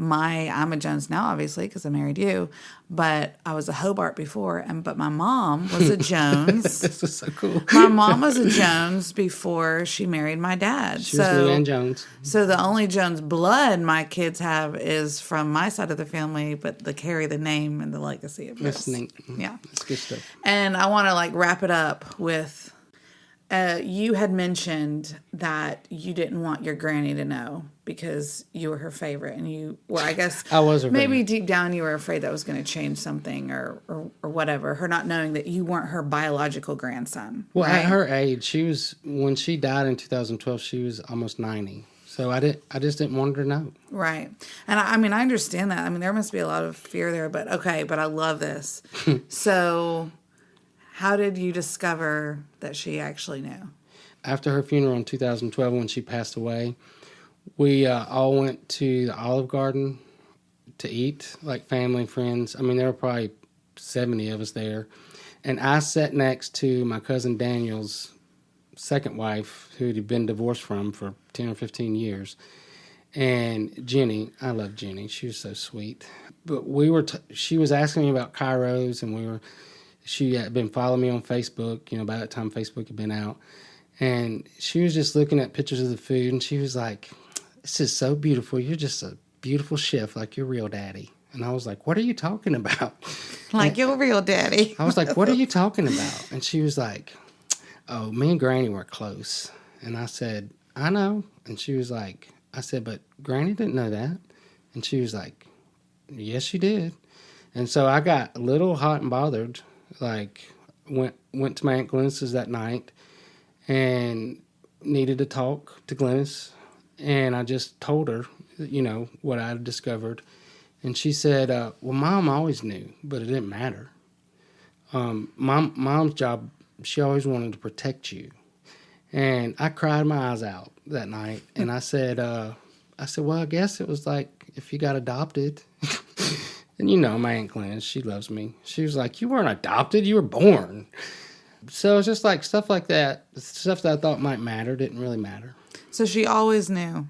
I'm a Jones now, obviously, because I married you, but I was a Hobart before, but my mom was a Jones. This is so cool. My mom was a Jones before she married my dad. She was Luann Jones. So the only Jones blood my kids have is from my side of the family, but they carry the name and the legacy of this. That's neat. Yeah. That's good stuff. And I want to like wrap it up with, you had mentioned that you didn't want your granny to know because you were her favorite, and I guess I was her maybe favorite. deep down you were afraid that was going to change something or whatever. Her not knowing that you weren't her biological grandson. Well, right? at her age, when she died in 2012, she was almost 90. So I just didn't want her to know. Right. And I mean, I understand that. I mean, there must be a lot of fear there, but okay. But I love this. So how did you discover that she actually knew? After her funeral in 2012, when she passed away, we all went to the Olive Garden to eat, like family, friends. I mean, there were probably 70 of us there. And I sat next to my cousin Daniel's second wife, who had been divorced from for 10 or 15 years. And Jenny, I love Jenny. She was so sweet. But she was asking me about Kairos, and she had been following me on Facebook. You know, by that time Facebook had been out. And she was just looking at pictures of the food, and she was like, this is so beautiful. You're just a beautiful chef, like your real daddy. And I was like, what are you talking about? Like your real daddy. I was like, what are you talking about? And she was like, oh, me and Granny were close. And I said, I know. And she was like, I said, but Granny didn't know that. And she was like, yes, she did. And so I got a little hot and bothered, like went to my Aunt Glennis's that night and needed to talk to Glennis. And I just told her, you know, what I had discovered. And she said, well, Mom always knew, but it didn't matter. Mom's job, she always wanted to protect you. And I cried my eyes out that night. And I said, well, I guess it was like if you got adopted. And you know, my Aunt Glennis, she loves me. She was like, you weren't adopted, you were born. So it's just like stuff like that. Stuff that I thought might matter didn't really matter. So she always knew.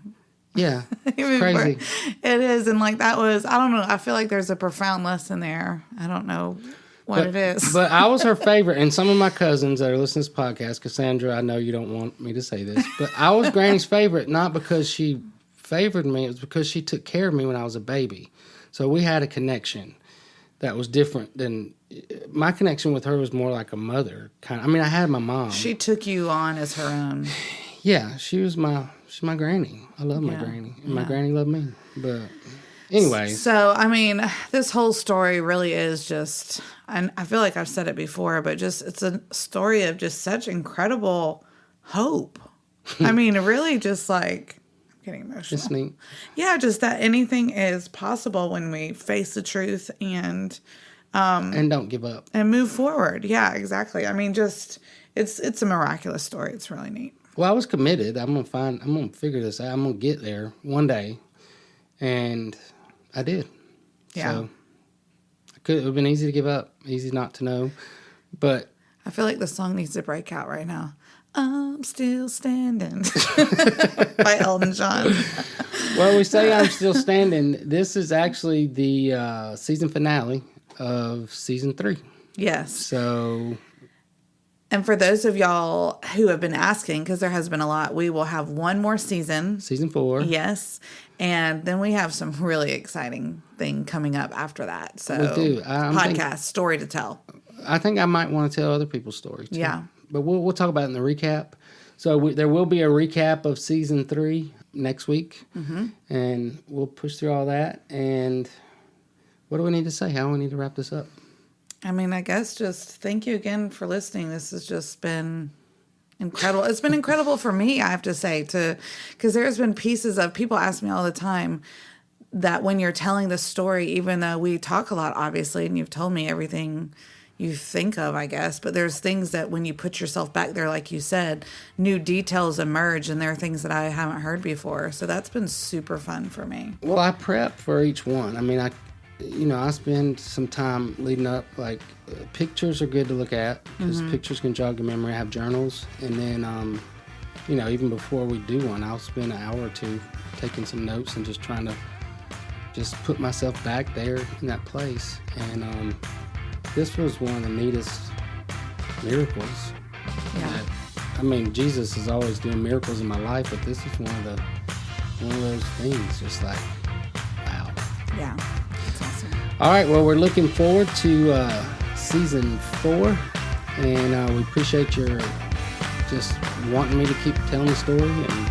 Yeah, it's crazy. It is. And like that was, I don't know, I feel like there's a profound lesson there. I don't know. what it is. But I was her favorite. And some of my cousins that are listening to this podcast, Cassandra, I know you don't want me to say this, but I was Granny's favorite, not because she favored me. It was because she took care of me when I was a baby. So we had a connection that was different than my connection with her was more like a mother kind of. I mean, I had my mom. She took you on as her own. Yeah, she's my granny. I love my granny, and my granny loved me. But anyway, so I mean, this whole story really is just, and I feel like I've said it before, but just it's a story of just such incredible hope. I mean, really, just like I'm getting emotional. it's neat. Yeah, just that anything is possible when we face the truth and don't give up and move forward. Yeah, exactly. I mean, just it's a miraculous story. It's really neat. Well, I was committed. I'm gonna figure this out. I'm gonna get there one day, and I did. Yeah. So it would have been easy to give up, easy not to know, but I feel like the song needs to break out right now. I'm still standing by Elton John. well, we say I'm still standing. This is actually the season finale of season 3. Yes. So. And for those of y'all who have been asking, because there has been a lot, we will have one more season. Season 4. Yes. And then we have some really exciting thing coming up after that. So We do. podcast, story to tell. I think I might want to tell other people's stories too. Yeah. But we'll talk about it in the recap. So there will be a recap of season 3 next week. Mm-hmm. And we'll push through all that. And what do we need to say? How do we need to wrap this up? I mean, I guess just thank you again for listening. This has just been incredible. It's been incredible for me, I have to say, because there's been pieces of people ask me all the time that when you're telling the story, even though we talk a lot, obviously, and you've told me everything you think of, I guess, but there's things that when you put yourself back there, like you said, new details emerge, and there are things that I haven't heard before. So that's been super fun for me. Well, I prep for each one. I mean, I spend some time leading up. Like pictures are good to look at because pictures can jog your memory. I have journals, and then even before we do one, I'll spend an hour or two taking some notes and just trying to just put myself back there in that place. And this was one of the neatest miracles. Yeah. I mean, Jesus is always doing miracles in my life, but this is one of those things. Just like, wow. Yeah. That's awesome. All right, well, we're looking forward to season 4, and we appreciate your just wanting me to keep telling the story, and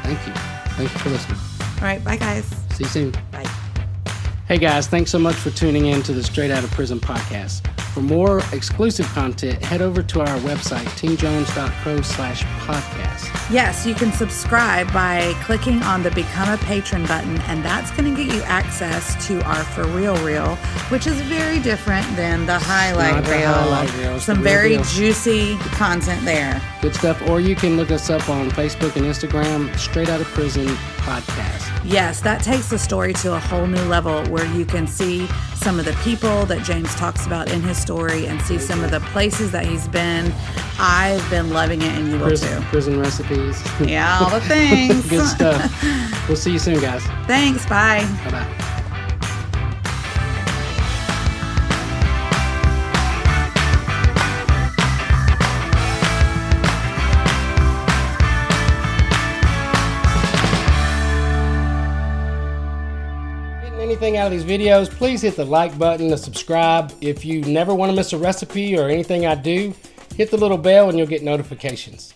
thank you. Thank you for listening. All right, bye, guys. See you soon. Bye. Hey, guys, thanks so much for tuning in to the Straight Outta Prison podcast. For more exclusive content, head over to our website, teamjones.co/podcast. Yes, you can subscribe by clicking on the Become a Patron button, and that's going to get you access to our For Real Reel, which is very different than the highlight Not the reel. highlight reel, it's Some the real very deal. juicy content there. Good stuff. Or you can look us up on Facebook and Instagram, Straight Outta Prison Podcast. Yes, that takes the story to a whole new level where you can see some of the people that James talks about in his story and see some of the places that he's been. I've been loving it, and you will too. Prison recipes. Yeah, all the things. Good stuff. We'll see you soon, guys. Thanks. Bye. Bye-bye. Anything out of these videos, please hit the like button, the subscribe. If you never want to miss a recipe or anything I do, hit the little bell and you'll get notifications.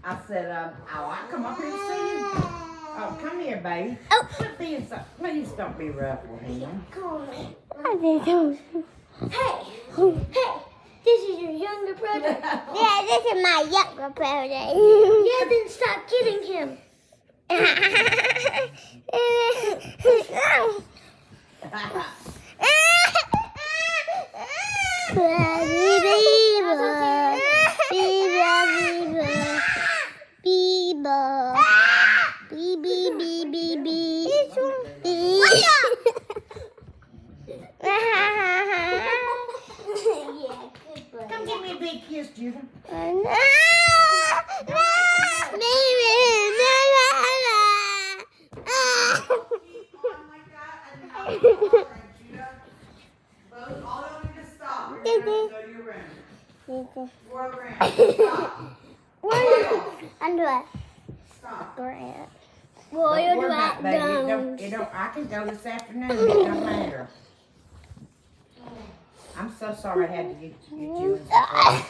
I said, I'll come up here and see you. Oh, come here, baby. Oh. Please don't be rough with him. Hey, this is your younger brother. Yeah, this is my younger brother. Yeah, then stop getting him. Come give me a big kiss, Judah. Don't worry about it, baby. It don't, I can go this afternoon. It don't matter. I'm so sorry I had to get you in some trouble.